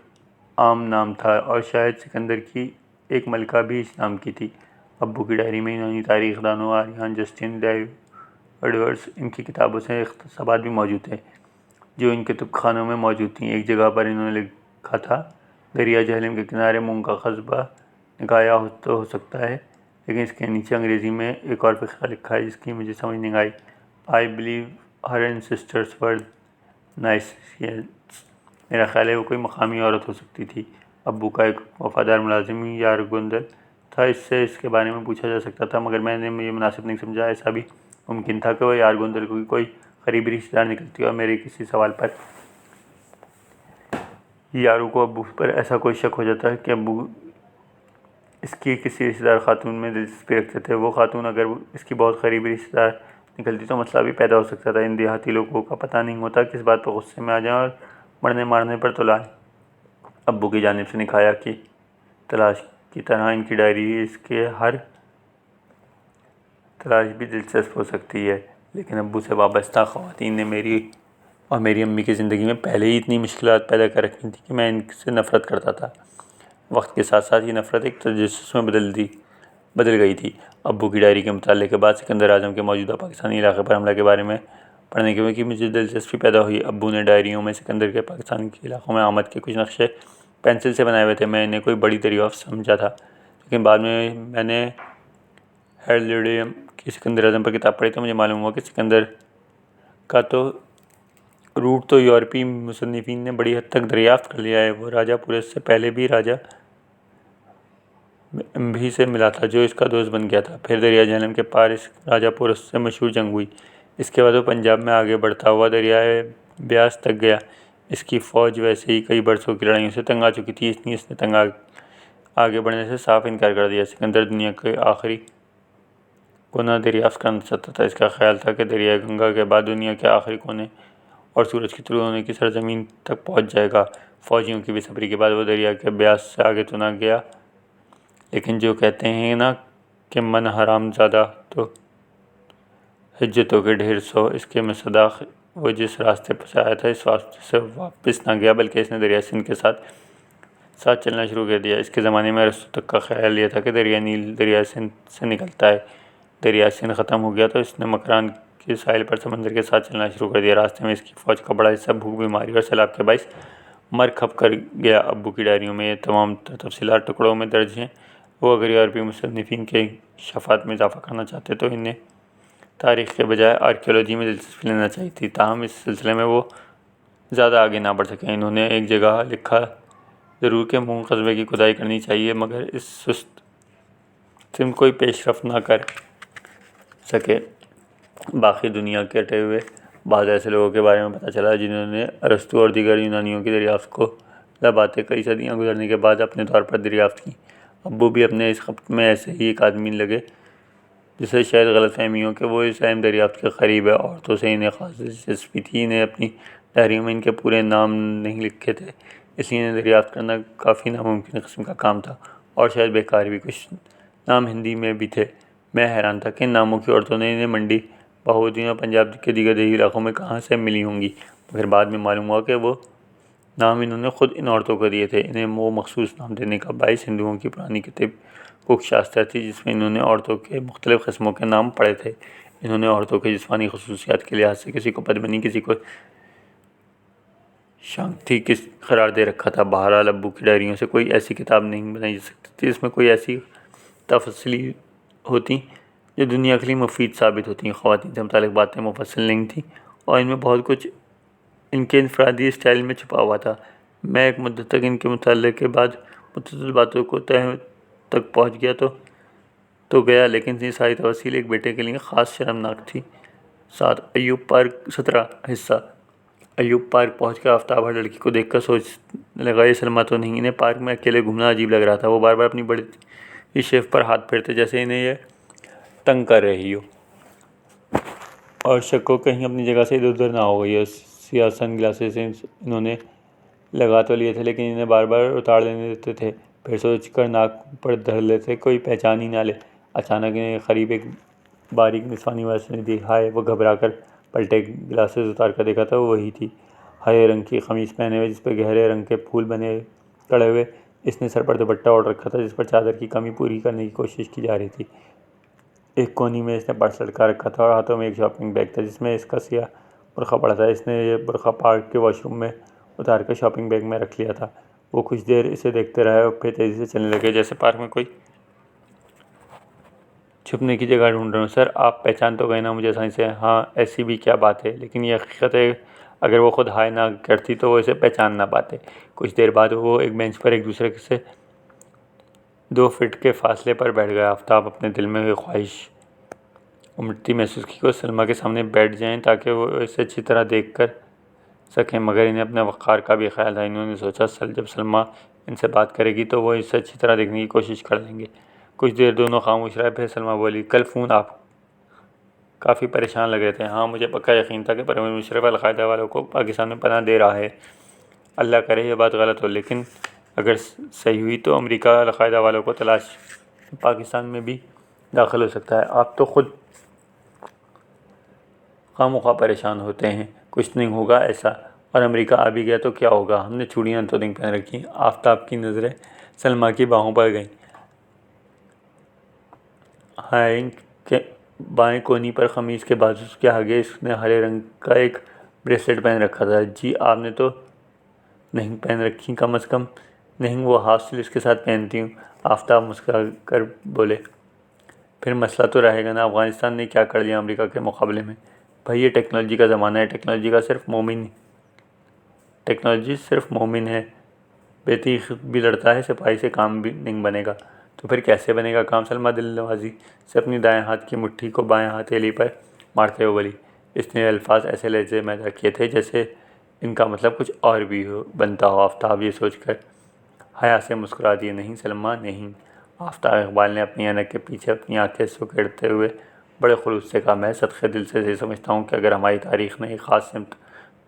عام نام تھا اور شاید سکندر کی ایک ملکہ بھی اس نام کی تھی۔ ابو کی ڈائری میں یونانی تاریخ دانوں آریان، جسٹن، ایڈورڈز ان کی کتابوں سے اقتباسات بھی موجود تھے جو ان کتب خانوں میں موجود تھیں۔ ایک جگہ پر انہوں نے لکھا تھا، دریا جہلم کے کنارے مونگ کا قصبہ نکایا تو ہو سکتا ہے، لیکن اس کے نیچے انگریزی میں ایک اور فقرہ لکھا ہے جس کی مجھے سمجھ نہیں آئی۔ I believe her ancestors were Naisians۔ میرا خیال ہے وہ کوئی مقامی عورت ہو سکتی تھی۔ ابو کا ایک وفادار ملازم یارگندل تھا، اس سے اس کے بارے میں پوچھا جا سکتا تھا، مگر میں نے یہ مناسب نہیں سمجھا۔ ایسا بھی ممکن تھا کہ وہ یارگندل کی کوئی قریبی رشتہ دار نکلتی اور میرے کسی سوال پر یارو کو ابو پر ایسا کوئی شک ہو جاتا کہ ابو اس کی کسی رشتہ دار خاتون میں دلچسپی رکھتے تھے۔ وہ خاتون اگر اس کی بہت قریبی رشتہ دار نکلتی تو مسئلہ بھی پیدا ہو سکتا تھا۔ ان دیہاتی لوگوں کا پتہ نہیں ہوتا کس بات پر غصے میں آ جائیں اور مرنے مارنے پر تلا لائیں۔ ابو کی جانب سے نکایا کی تلاش کی طرح ان کی ڈائری اس کے ہر تلاش بھی دلچسپ ہو سکتی ہے، لیکن ابو سے وابستہ خواتین نے میری اور میری امی کی زندگی میں پہلے ہی اتنی مشکلات پیدا کر رکھی تھیں کہ میں ان سے نفرت کرتا تھا۔ وقت کے ساتھ ساتھ یہ نفرت ایک تجسس میں بدل گئی تھی۔ ابو کی ڈائری کے مطالعے کے بعد سکندر اعظم کے موجودہ پاکستانی علاقے پر حملہ کے بارے میں پڑھنے کی مجھے دلچسپی پیدا ہوئی۔ ابو نے ڈائریوں میں سکندر کے پاکستان کے علاقوں میں آمد کے کچھ نقشے پینسل سے بنائے ہوئے تھے۔ میں انہیں کوئی بڑی دریافت سمجھا تھا، لیکن بعد میں نے ہیرلڈیم کی سکندر اعظم پر کتاب پڑھی تو مجھے معلوم ہوا کہ سکندر کا روٹ تو یورپی مصنفین نے بڑی حد تک دریافت کر لیا ہے۔ وہ راجہ پورس سے پہلے بھی راجہ امبھی سے ملا تھا جو اس کا دوست بن گیا تھا۔ پھر دریا جہلم کے پار اس راجہ پورس سے مشہور جنگ ہوئی۔ اس کے بعد وہ پنجاب میں آگے بڑھتا ہوا دریائے بیاس تک گیا۔ اس کی فوج ویسے ہی کئی برسوں کی لڑائیوں سے تنگ آ چکی تھی، اس لیے اس نے آگے بڑھنے سے صاف انکار کر دیا۔ سکندر دنیا کے آخری کونا دریافت کرنا چاہتا تھا۔ اس کا خیال تھا کہ دریائے گنگا کے بعد دنیا کے آخری کونے اور سورج کے طلوع ہونے کی سرزمین تک پہنچ جائے گا۔ فوجیوں کی بے صبری کے بعد وہ دریا کے بیاس سے آگے تو نہ گیا، لیکن جو کہتے ہیں نا کہ من حرام زادہ تو حجتوں کے ڈھیر سو، اس کے مصداق وہ جس راستے پر سے آیا تھا اس راستے سے واپس نہ گیا، بلکہ اس نے دریا سندھ کے ساتھ چلنا شروع کر دیا۔ اس کے زمانے میں ارسطو تک کا خیال یہ تھا کہ دریا نیل دریا سندھ سے نکلتا ہے۔ دریا سندھ ختم ہو گیا تو اس نے مکران کے ساحل پر سمندر کے ساتھ چلنا شروع کر دیا۔ راستے میں اس کی فوج کا بڑا حصہ بھوک، بیماری اور سیلاب کے باعث مر کھپ کر گیا۔ ابو کی ڈائریوں میں یہ تمام تفصیلات ٹکڑوں میں درج ہیں۔ وہ اگر یورپی مصنفین کے انکشافات میں اضافہ کرنا چاہتے تو انہیں تاریخ کے بجائے آرکیالوجی میں دلچسپی لینا چاہیے تھی، تاہم اس سلسلے میں وہ زیادہ آگے نہ بڑھ سکے۔ انہوں نے ایک جگہ لکھا ضرور کہ مونگ قصبے کی کھدائی کرنی چاہیے، مگر اس سست سمت کوئی پیش رفت نہ کر سکے۔ باقی دنیا کے ہٹے ہوئے بعض ایسے لوگوں کے بارے میں پتہ چلا جنہوں نے ارسطو اور دیگر یونانیوں کی دریافت کو لباتیں کئی صدیاں گزرنے کے بعد اپنے طور پر دریافت کی۔ ابو بھی اپنے اس خط میں ایسے ہی ایک آدمی لگے جسے شاید غلط فہمی ہو کہ وہ اس اہم دریافت کے قریب ہے۔ عورتوں سے انہیں خاص دلچسپی تھی۔ انہیں اپنی ڈائریوں میں ان کے پورے نام نہیں لکھے تھے، اس لیے انہیں دریافت کرنا کافی ناممکن قسم کا کام تھا، اور شاید بیکار بھی۔ کچھ نام ہندی میں بھی تھے۔ میں حیران تھا کہ ان ناموں کی عورتوں نے انہیں منڈی، بہاؤالدین اور پنجاب کے دیگر دیہی علاقوں میں کہاں سے ملی ہوں گی، مگر بعد میں معلوم ہوا کہ وہ نام انہوں نے خود ان عورتوں کو دیے تھے۔ انہیں وہ مخصوص نام دینے کا باعث ہندوؤں کی پرانی کتب کوک شاستر تھی، جس میں انہوں نے عورتوں کے مختلف قسموں کے نام پڑھے تھے۔ انہوں نے عورتوں کے جسمانی خصوصیات کے لحاظ سے کسی کو پدمنی، کسی کو شانکتی قرار دے رکھا تھا۔ بہرحال ابو کی ڈائریوں سے کوئی ایسی کتاب نہیں بنائی جا سکتی تھی جس میں کوئی ایسی تفصیلیں ہوتی جو دنیا کے لیے مفید ثابت ہوتی۔ خواتین سے متعلق باتیں مفصل نہیں تھیں اور ان میں بہت کچھ ان کے انفرادی اسٹائل میں چھپا ہوا تھا۔ میں ایک مدت تک ان کے مطالعے کے بعد متعدد باتوں کو تہہ تک پہنچ گیا تو گیا، لیکن یہ ساری تفاصیل ایک بیٹے کے لیے خاص شرمناک تھی۔ 7 ایوب پارک 17 حصہ ایوب پارک پہنچ کر آفتاب ہر لڑکی کو دیکھ کر سوچنے لگا یہ سلمیٰ تو نہیں۔ انہیں پارک میں اکیلے گھومنا عجیب لگ رہا تھا۔ وہ بار بار اپنی بڑی شیف پر ہاتھ پھیرتے جیسے انہیں یہ تنگ کر رہی ہو اور شک کو کہیں اپنی جگہ سے ادھر ادھر نہ ہو گئی ہو۔ سیاہ سن گلاسز انہوں نے لگا تو لیے تھے، لیکن انہیں بار بار اتار دینے دیتے تھے، پھر سوچ کر ناک پر دھر لیتے کوئی پہچان ہی نہ لے۔ اچانک انہیں قریب ایک باریک نسوانی آواز سنی دی، ہائے! وہ گھبرا کر پلٹے، گلاسز اتار کر دیکھا تو وہ وہی تھی، ہرے رنگ کی قمیص پہنے ہوئے جس پہ گہرے رنگ کے پھول بنے کڑے ہوئے اس نے سر پر دوپٹہ اوڑھ رکھا تھا جس پر چادر کی کمی پوری کرنے کی کوشش کی جا رہی تھی۔ ایک کونی میں اس نے پرس لٹکا رکھا تھا اور ہاتھوں میں ایک شاپنگ بیگ تھا جس میں اس کا سیاہ برقع پڑا تھا۔ اس نے یہ برقع پارک کے واش روم میں اتار کر شاپنگ بیگ میں رکھ لیا تھا۔ وہ کچھ دیر اسے دیکھتے رہے اور پھر تیزی سے چلنے لگے جیسے پارک میں کوئی چھپنے کی جگہ ڈھونڈ رہے ہوں۔ سر آپ پہچان تو گئے نا مجھے آسانی سے؟ ہاں ایسی بھی کیا بات ہے، لیکن یہ حقیقت ہے اگر وہ خود ہائے نہ کرتی تو وہ اسے پہچان نہ پاتے۔ کچھ دیر بعد وہ ایک بینچ پر ایک دوسرے سے 2 فٹ کے فاصلے پر بیٹھ گیا۔ آفتاب اپنے دل میں ہوئی خواہش امٹتی محسوس کی کہ وہ سلمیٰ کے سامنے بیٹھ جائیں تاکہ وہ اسے اچھی طرح دیکھ کر سکیں، مگر انہیں اپنے وقار کا بھی خیال تھا۔ انہوں نے سوچا جب سلمیٰ ان سے بات کرے گی تو وہ اسے اچھی طرح دیکھنے کی کوشش کر لیں گے۔ کچھ دیر دونوں خاموش رہے، پھر سلمیٰ بولی، کل فون آپ کافی پریشان لگ رہے تھے۔ ہاں مجھے پکا یقین تھا کہ پرویز مشرف القاعدہ والوں کو پاکستان میں پناہ دے رہا ہے۔ اللہ کرے یہ بات غلط ہو، لیکن اگر صحیح ہوئی تو امریکہ القاعدہ والوں کو تلاش پاکستان میں بھی داخل ہو سکتا ہے۔ آپ تو خود خواہ مخواہ پریشان ہوتے ہیں، کچھ نہیں ہوگا ایسا، اور امریکہ آ بھی گیا تو کیا ہوگا؟ ہم نے چوڑیاں تو نہیں پہن رکھی۔ آفتاب کی نظریں سلمیٰ کی باہوں پر گئیں۔ ہائیں کے بائیں کونی پر قمیص کے بازو کے آگے اس نے ہرے رنگ کا ایک بریسلیٹ پہن رکھا تھا۔ جی آپ نے تو نہیں پہن رکھی، کم از کم نہیں وہ ہاف سلیوز کے ساتھ پہنتی ہوں۔ آفتاب مسکرا کر بولے، پھر مسئلہ تو رہے گا نا، افغانستان نے کیا کر لیا امریکہ کے مقابلے میں؟ بھائی یہ ٹیکنالوجی کا زمانہ ہے، ٹیکنالوجی صرف مومن ہے، بیتیغ بھی لڑتا ہے، سپاہی سے کام بھی نہیں بنے گا۔ تو پھر کیسے بنے گا کام؟ سلمیٰ دل نوازی سے اپنی دائیں ہاتھ کی مٹھی کو بائیں ہتھیلی پر مارتے ہوئے بولی۔ اس نے یہ الفاظ ایسے لہجے میں ادا کیے تھے جیسے ان کا مطلب کچھ اور بھی بنتا ہو۔ آفتاب یہ سوچ کر حیا سے مسکرا دیا، نہیں سلمیٰ نہیں۔ آفتاب اقبال نے اپنی اینک کے پیچھے اپنی آنکھیں سکیڑتے ہوئے بڑے خلوص سے کہا، میں صدقے دل سے یہ سمجھتا ہوں کہ اگر ہماری تاریخ نے ایک خاص سمت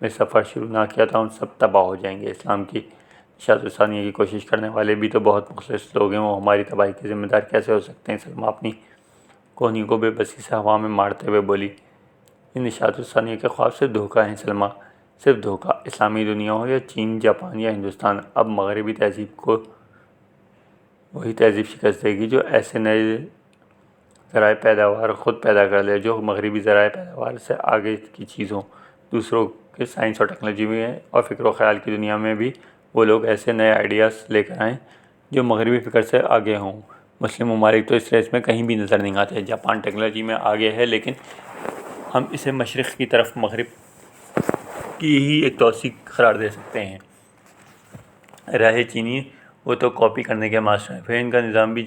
میں سفر شروع نہ کیا تو ہم سب تباہ ہو جائیں گے۔ اسلام کی اشاعت ثانیہ کی کوشش کرنے والے بھی تو بہت مخلص لوگ ہیں، وہ ہماری تباہی کے ذمہ دار کیسے ہو سکتے ہیں؟ سلمیٰ اپنی کونی کو بے بسی سے ہوا میں مارتے ہوئے بولی، ان اشاعت ثانیہ کے خواب صرف دھوکہ ہیں سلمیٰ، صرف دھوکہ۔ اسلامی دنیا ہو یا چین، جاپان یا ہندوستان، اب مغربی تہذیب کو وہی تہذیب شکست دے گی جو ایسے نئے ذرائع پیداوار خود پیدا کر لے جو مغربی ذرائع پیداوار سے آگے کی چیز ہوں۔ دوسروں کے سائنس اور ٹیکنالوجی میں اور فکر و خیال کی دنیا میں بھی وہ لوگ ایسے نئے آئیڈیاز لے کر آئیں جو مغربی فکر سے آگے ہوں۔ مسلم ممالک تو اس ریس میں کہیں بھی نظر نہیں آتے۔ جاپان ٹیکنالوجی میں آگے ہے لیکن ہم اسے مشرق کی طرف مغرب کی ہی ایک توسیع قرار دے سکتے ہیں۔ رہے چینی، وہ تو کاپی کرنے کے ماسٹر ہیں، پھر ان کا نظام بھی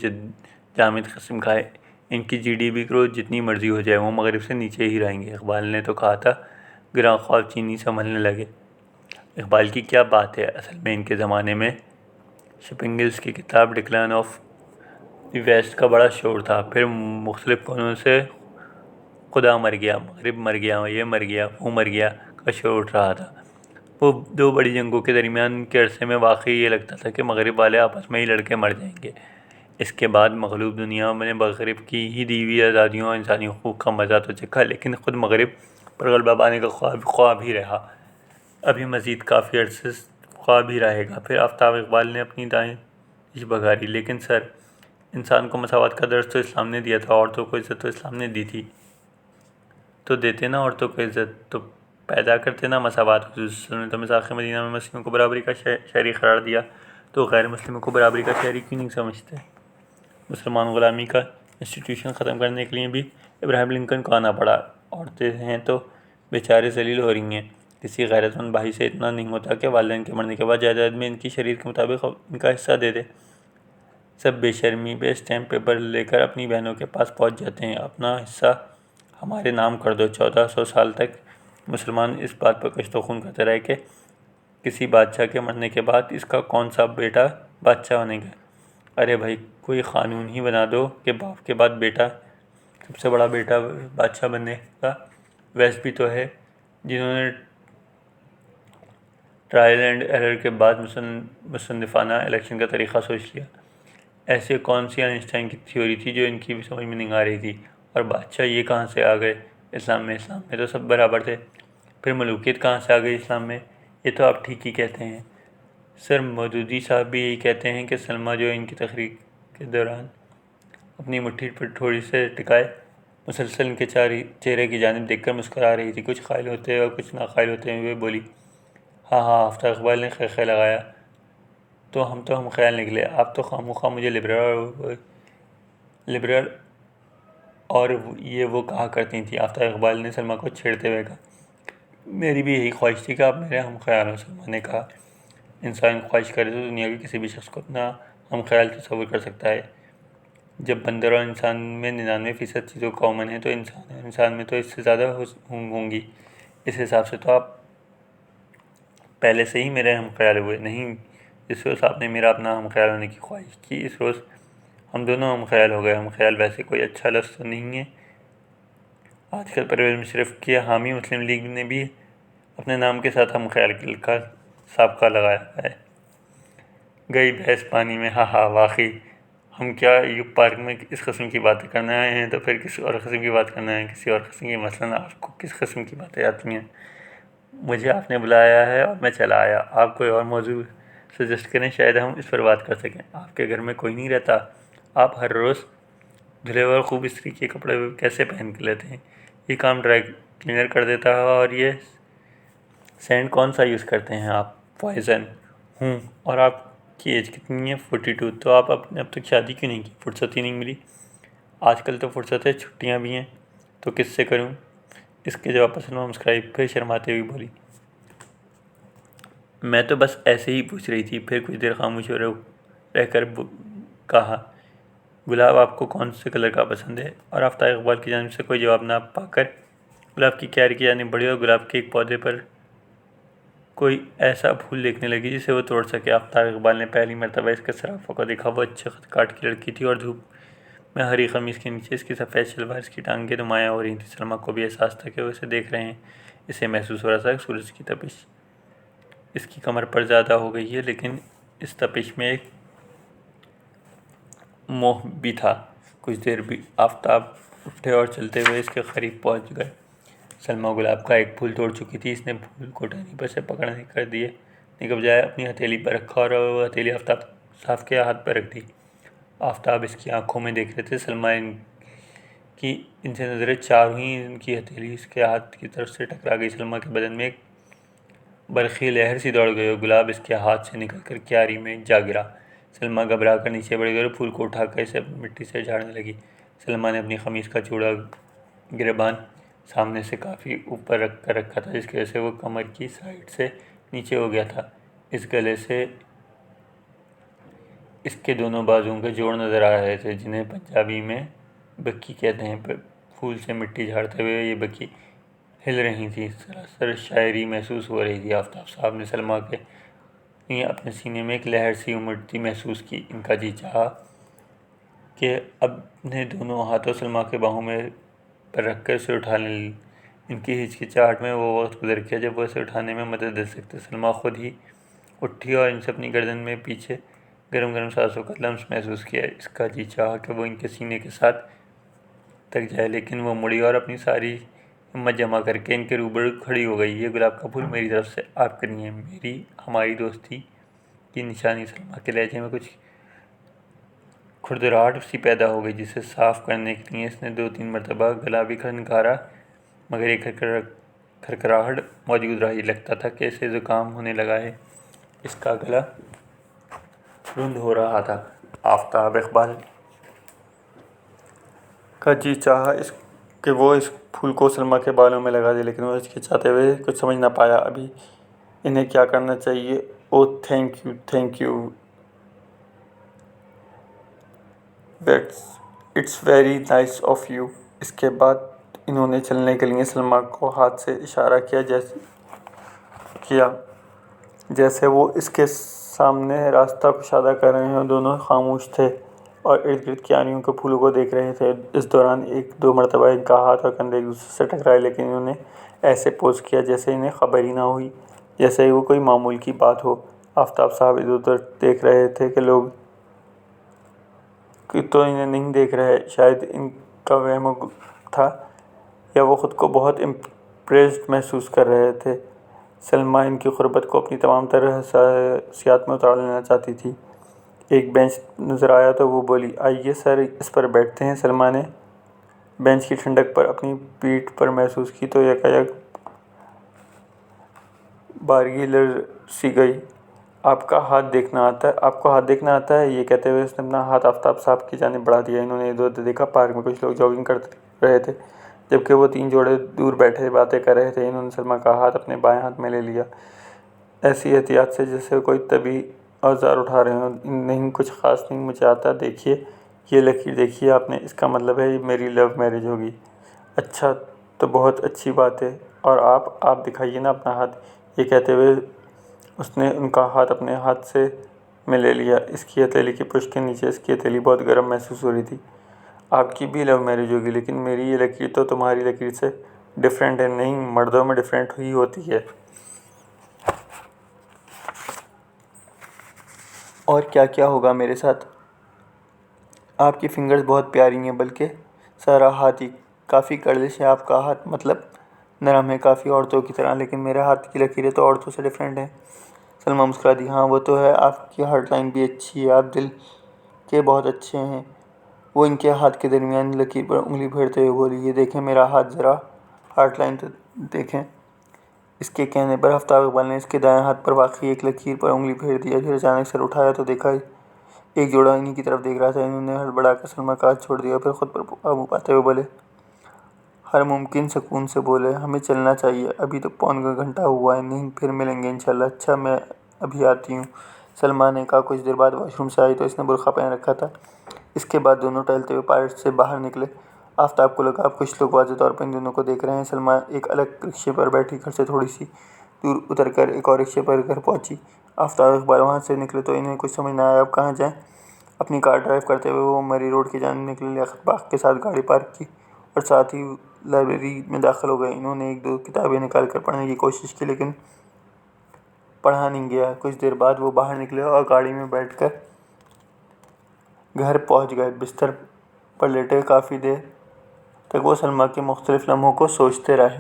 جامد قسم کا ہے، ان کی جی ڈی پی گروتھ جتنی مرضی ہو جائے وہ مغرب سے نیچے ہی رہیں گے۔ اقبال نے تو کہا تھا گراں خواب چینی سنبھلنے لگے۔ اقبال کی کیا بات ہے، اصل میں ان کے زمانے میں شپنگلز کی کتاب ڈکلائن آف دی ویسٹ کا بڑا شور تھا، پھر مختلف کونوں سے خدا مر گیا، مغرب مر گیا، یہ مر گیا، وہ مر گیا کا شور اٹھ رہا تھا۔ وہ 2 بڑی جنگوں کے درمیان کے عرصے میں واقعی یہ لگتا تھا کہ مغرب والے آپس میں ہی لڑکے مر جائیں گے۔ اس کے بعد مغلوب دنیا نے مغرب کی ہی دی ہوئی آزادیوں اور انسانی حقوق کا مزہ تو چکھا، لیکن خود مغرب پر غلبہ پانے کا خواب ہی رہا، ابھی مزید کافی عرصے خواب ہی رہے گا۔ پھر آفتاب اقبال نے اپنی دائیں ریچھ بگاڑی، لیکن سر انسان کو مساوات کا درس تو اسلام نے دیا تھا، عورتوں کو عزت تو اسلام نے دی تھی، تو دیتے نا عورتوں کو عزت، تو پیدا کرتے نا مساوات۔ حضور صلی اللہ علیہ وسلم نے تو مذاق مدینہ میں مسیحیوں کو برابری کا شہری قرار دیا، تو غیر مسلموں کو برابری کا شہری کیوں نہیں سمجھتے؟ مسلمان غلامی کا انسٹیٹیوشن ختم کرنے کے لیے بھی ابراہیم لنکن کو آنا پڑا۔ عورتیں ہیں تو بیچارے ذلیل ہو رہی ہیں، کسی غیرت مند بھائی سے اتنا نہیں ہوتا کہ والدین کے مرنے کے بعد جائیداد میں ان کی شریعت کے مطابق ان کا حصہ دے دے۔ سب بے شرمی پہ اسٹیمپ پیپر لے کر اپنی بہنوں کے پاس پہنچ جاتے ہیں، اپنا حصہ ہمارے نام کر دو۔ 1400 سال تک مسلمان اس بات پر کشت و خون کرتے رہے کہ کسی بادشاہ کے مرنے کے بعد اس کا کون سا بیٹا بادشاہ بنے گا۔ ارے بھائی کوئی قانون ہی بنا دو کہ باپ کے بعد بیٹا، سب سے بڑا بیٹا بادشاہ بنے گا۔ ویسٹ بھی تو ہے جنہوں نے ٹرائل اینڈ ایرر کے بعد مصنفانہ الیکشن کا طریقہ سوچ لیا۔ ایسے کون سی آئنسٹائن کی تھیوری تھی جو ان کی سمجھ میں نہیں آ رہی تھی؟ اور بادشاہ یہ کہاں سے آ گئے اسلام میں تو سب برابر تھے۔ پھر ملوکیت کہاں سے آ گئی اسلام میں؟ یہ تو آپ ٹھیک ہی کہتے ہیں۔ سر مودودی صاحب بھی یہی کہتے ہیں کہ سلمیٰ جو ان کی تقریر کے دوران اپنی مٹھی پر تھوڑی سے ٹکائے مسلسل ان کے چہرے کی جانب دیکھ کر مسکرا رہی تھی۔ کچھ قائل ہوتے اور کچھ ناقائل ہوتے ہوئے بولی، ہاں ہاں، آفتاب اقبال نے خیخے لگایا، تو ہم خیال نکلے، آپ تو خواہ مجھے لبرل اور یہ وہ کہا کرتی تھیں۔ آفتاب اقبال نے سلمیٰ کو چھیڑتے ہوئے کہا، میری بھی یہی خواہش تھی کہ آپ میرے ہم خیال ہوں۔ سلمیٰ نے کہا، انسان خواہش کرے تو دنیا کے کسی بھی شخص کو اپنا ہم خیال تصور کر سکتا ہے۔ جب بندر اور انسان میں 99% چیزوں کامن ہیں تو انسان میں تو اس سے زیادہ ہوں گی۔ اس حساب سے تو آپ پہلے سے ہی میرے ہم خیال ہوئے نہیں۔ جس روز آپ نے میرا اپنا ہم خیال ہونے کی خواہش کی، اس روز ہم دونوں ہم خیال ہو گئے۔ ہم خیال ویسے کوئی اچھا لفظ تو نہیں ہے۔ آج کل پرویز مشرف کے حامی مسلم لیگ نے بھی اپنے نام کے ساتھ ہم خیال کا سابقہ لگایا ہے۔ گئی بھینس پانی میں، ہاں ہاں، واقعی ہم کیا یوگ پارک میں اس قسم کی باتیں کرنے آئے ہیں تو پھر کس اور قسم کی بات کرنے آئے ہیں، کسی اور قسم کی۔ مثلاً آپ کو کس قسم کی باتیں آتی ہیں؟ مجھے آپ نے بلایا ہے اور میں چلا آیا۔ آپ کوئی اور موضوع سجیسٹ کریں، شاید ہم اس پر بات کر سکیں۔ آپ کے گھر میں کوئی نہیں رہتا؟ آپ ہر روز دھلے اور خوب استری کے کپڑے کیسے پہن کے لیتے ہیں؟ یہ کام ڈرائی کلینر کر دیتا ہے۔ اور یہ سینڈ کون سا یوز کرتے ہیں آپ؟ پوائزن۔ ہوں۔ اور آپ کی ایج کتنی ہے؟ 42۔ تو آپ اب تک شادی کیوں نہیں کی؟ فرصت ہی نہیں ملی۔ آج کل تو فرصت ہے، چھٹیاں بھی ہیں، تو کس سے کروں؟ اس کے جواب پر سلمیٰ مسکرائی، پھر شرماتے ہوئے بولی، میں تو بس ایسے ہی پوچھ رہی تھی۔ پھر کچھ دیر خاموش رہ کر کہا، گلاب آپ کو کون سے کلر کا پسند ہے؟ اور آفتاب اقبال کی جانب سے کوئی جواب نہ پا کر گلاب کی کیاری کی جانب بڑھی اور گلاب کے ایک پودے پر کوئی ایسا پھول دیکھنے لگی جسے وہ توڑ سکے۔ آفتاب اقبال نے پہلی مرتبہ اس کے سرافوں کو دیکھا۔ وہ اچھے خط کاٹ کی لڑکی تھی اور دھوپ میں ہری قمیص کے نیچے اس کی سفید شلوار اس کی ٹانگیں نمایاں ہو رہی تھیں۔ سلمیٰ کو بھی احساس تھا کہ وہ اسے دیکھ رہے ہیں۔ اسے محسوس ہو رہا تھا کہ سورج کی تپش اس کی کمر پر زیادہ ہو گئی ہے، لیکن اس تپش میں ایک موہ بھی تھا۔ کچھ دیر بھی آفتاب اٹھے اور چلتے ہوئے اس کے قریب پہنچ گئے۔ سلمیٰ گلاب کا ایک پھول توڑ چکی تھی۔ اس نے پھول کو ٹہنی پر سے پکڑنے کے بجائے اپنی ہتھیلی پر رکھا اور وہ ہتھیلی آفتاب صاحب کے ہاتھ پر رکھ دی۔ آفتاب اس کی آنکھوں میں دیکھ رہے تھے۔ سلمیٰ کی ان سے نظریں چار ہوئیں۔ ان کی ہتھیلی اس کے ہاتھ کی طرف سے ٹکرا گئی۔ سلمیٰ کے بدن میں ایک برقی لہر سی دوڑ گئی اور گلاب اس کے ہاتھ سے نکل کر کیاری میں جا گرا۔ سلمیٰ گھبرا کر نیچے بڑھ گئی اور پھول کو اٹھا کر اسے مٹی سے جھاڑنے لگی۔ سلمیٰ نے اپنی قمیص کا چوڑا گریبان سامنے سے کافی اوپر رکھ کر رکھا تھا، جس کی وجہ سے وہ کمر کی سائیڈ سے نیچے ہو گیا تھا۔ اس گلے سے اس کے دونوں بازوؤں کے جوڑ نظر آ رہے تھے، جنہیں پنجابی میں بکی کہتے ہیں۔ پھول سے مٹی جھاڑتے ہوئے یہ بکی ہل رہی تھیں۔ سراسر شاعری محسوس ہو رہی تھی۔ آفتاب صاحب نے سلمیٰ کے لیے اپنے سینے میں ایک لہر سی امڑتی محسوس کی۔ ان کا جی چاہا کہ اپنے دونوں ہاتھوں سلمیٰ کے باہوں پر رکھ کر اسے اٹھا لیں۔ ان کی ہچکچاہٹ میں وہ وقت گزر گیا جب وہ اسے اٹھانے میں مدد دے سکتے۔ سلمیٰ خود ہی اٹھی اور ان سے اپنی گردن میں پیچھے گرم گرم سانسوں کا لمس محسوس کیا۔ اس کا جی چاہا کہ وہ ان کے سینے کے ساتھ تک جائے، لیکن وہ مڑی اور اپنی ساری ہمت جمع کر کے ان کے روبرو کھڑی ہو گئی۔ یہ گلاب کا پھول میری طرف سے آپ کے لیے ہے، ہماری دوستی کی نشانی۔ سلمیٰ کے لہجے میں کچھ کھڑدراہٹ سی پیدا ہو گئی، جسے صاف کرنے کے لیے اس نے 2-3 مرتبہ گلا بھی کھنکارا، مگر یہ کھرکھراہٹ موجود رہی۔ لگتا تھا کہ اسے زکام ہونے لگا ہے۔ اس کا گلا رند ہو رہا تھا۔ آفتاب اقبال کا جی چاہا کہ وہ اس پھول کو سلمیٰ کے بالوں میں لگا دے، لیکن وہ ہچکچاتے ہوئے کچھ سمجھ نہ پایا۔ ابھی انہیں کیا کرنا چاہیے؟ Oh thank you, it's very nice of you. اس کے بعد انہوں نے چلنے کے لیے سلمیٰ کو ہاتھ سے اشارہ کیا، جیسے وہ اس کے سامنے راستہ کشادہ کر رہے ہوں۔ دونوں خاموش تھے اور ارد گرد کیاریوں کے پھولوں کو دیکھ رہے تھے۔ اس دوران 1-2 مرتبہ ان کا ہاتھ اور کندھے ایک دوسرے سے ٹکرائے، لیکن انہوں نے ایسے پوز کیا جیسے انہیں خبر ہی نہ ہوئی، جیسے وہ کوئی معمول کی بات ہو۔ آفتاب صاحب ادھر ادھر دیکھ رہے تھے کہ لوگ تو انہیں نہیں دیکھ رہے۔ شاید ان کا وہم تھا یا وہ خود کو بہت امپریسڈ محسوس کر رہے تھے۔ سلمیٰ ان کی غربت کو اپنی تمام تر حساسیات میں اتار لینا چاہتی تھی۔ ایک بینچ نظر آیا تو وہ بولی، آئیے سر اس پر بیٹھتے ہیں۔ سلمیٰ نے بینچ کی ٹھنڈک پر اپنی پیٹھ پر محسوس کی تو یکایک بارگی لرزی گئی۔ آپ کو ہاتھ دیکھنا آتا ہے؟ یہ کہتے ہوئے اس نے اپنا ہاتھ آفتاب صاحب کی جانب بڑھا دیا۔ انہوں نے ادھر ادھر دیکھا۔ پارک میں کچھ لوگ جاگنگ کر رہے تھے جبکہ وہ 3 جوڑے دور بیٹھے باتیں کر رہے تھے۔ انہوں نے سلمیٰ کا ہاتھ اپنے بائیں ہاتھ میں لے لیا، ایسی احتیاط سے جیسے کوئی طبی اوزار اٹھا رہے ہوں۔ نہیں کچھ خاص نہیں، مجھے آتا ہے۔ دیکھیے یہ لکیر دیکھی آپ نے، اس کا مطلب ہے یہ میری لو میرج ہوگی۔ اچھا تو بہت اچھی بات ہے۔ اور آپ دکھائیے نا اپنا ہاتھ۔ یہ کہتے ہوئے اس نے ان کا ہاتھ اپنے ہاتھ میں لے لیا۔ اس کی ہتھیلی کی پشت کے نیچے اس کی ہتھیلی بہت گرم محسوس ہو رہی تھی۔ آپ کی بھی لو میرج ہوگی، لیکن میری یہ لکیر تو تمہاری لکیر سے ڈفرینٹ ہے۔ نہیں، مردوں میں ڈفرینٹ ہی ہوتی ہے۔ اور کیا کیا ہوگا میرے ساتھ؟ آپ کی فنگرز بہت پیاری ہیں، بلکہ سارا ہاتھ ہی کافی گردش ہے۔ آپ کا ہاتھ مطلب نرم ہے، کافی عورتوں کی طرح، لیکن میرے ہاتھ کی لکیریں تو عورتوں سے ڈفرینٹ ہیں۔ سلمیٰ مسکرا دی۔ ہاں وہ تو ہے، آپ کی ہارٹ لائن بھی اچھی ہے، آپ دل کے بہت اچھے ہیں۔ وہ ان کے ہاتھ کے درمیانی لکیر پر انگلی پھیرتے ہوئے بولی، یہ دیکھیں میرا ہاتھ، ذرا ہارٹ لائن تو دیکھیں۔ اس کے کہنے پر آفتاب اقبال نے اس کے دائیں ہاتھ پر واقع ایک لکیر پر انگلی پھیر دیا۔ پھر اچانک سر اٹھایا تو دیکھا ایک جوڑا انہی کی طرف دیکھ رہا تھا۔ انہوں نے ہڑبڑا کر سلمیٰ کا ہاتھ چھوڑ دیا، پھر خود پر قابو پاتے ہوئے بولے، ہر ممکن سکون سے بولے، ہمیں چلنا چاہیے، ابھی تو پون کا گھنٹہ ہوا ہے۔ نہیں پھر ملیں گے انشاءاللہ۔ اچھا میں ابھی آتی ہوں، سلمیٰ نے کہا۔ کچھ دیر بعد واش روم سے آئی تو اس نے برقع پہن رکھا تھا۔ اس کے بعد دونوں ٹہلتے ہوئے پارک سے باہر نکلے۔ آفتاب کو لگا اب کچھ لوگ واضح طور پر ان دونوں کو دیکھ رہے ہیں۔ سلمیٰ ایک الگ رکشے پر بیٹھی گھر سے تھوڑی سی دور اتر کر ایک اور رکشے پر گھر پہنچی۔ آفتاب اقبال وہاں سے نکلے تو انہیں کچھ سمجھ نہ آیا اب کہاں جائیں۔ اپنی کار ڈرائیو کرتے ہوئے وہ مری روڈ کی جانب نکلے، لیاقت باغ کے ساتھ گاڑی پارک کی اور ساتھ ہی لائبریری میں داخل ہو گئے۔ انہوں نے 1-2 کتابیں نکال کر پڑھنے کی کوشش کی لیکن پڑھا نہیں گیا۔ کچھ دیر بعد وہ باہر نکلے اور گاڑی میں بیٹھ کر گھر پہنچ گئے۔ بستر پر لیٹے کافی دیر تک وہ سلمیٰ کے مختلف لمحوں کو سوچتے رہے۔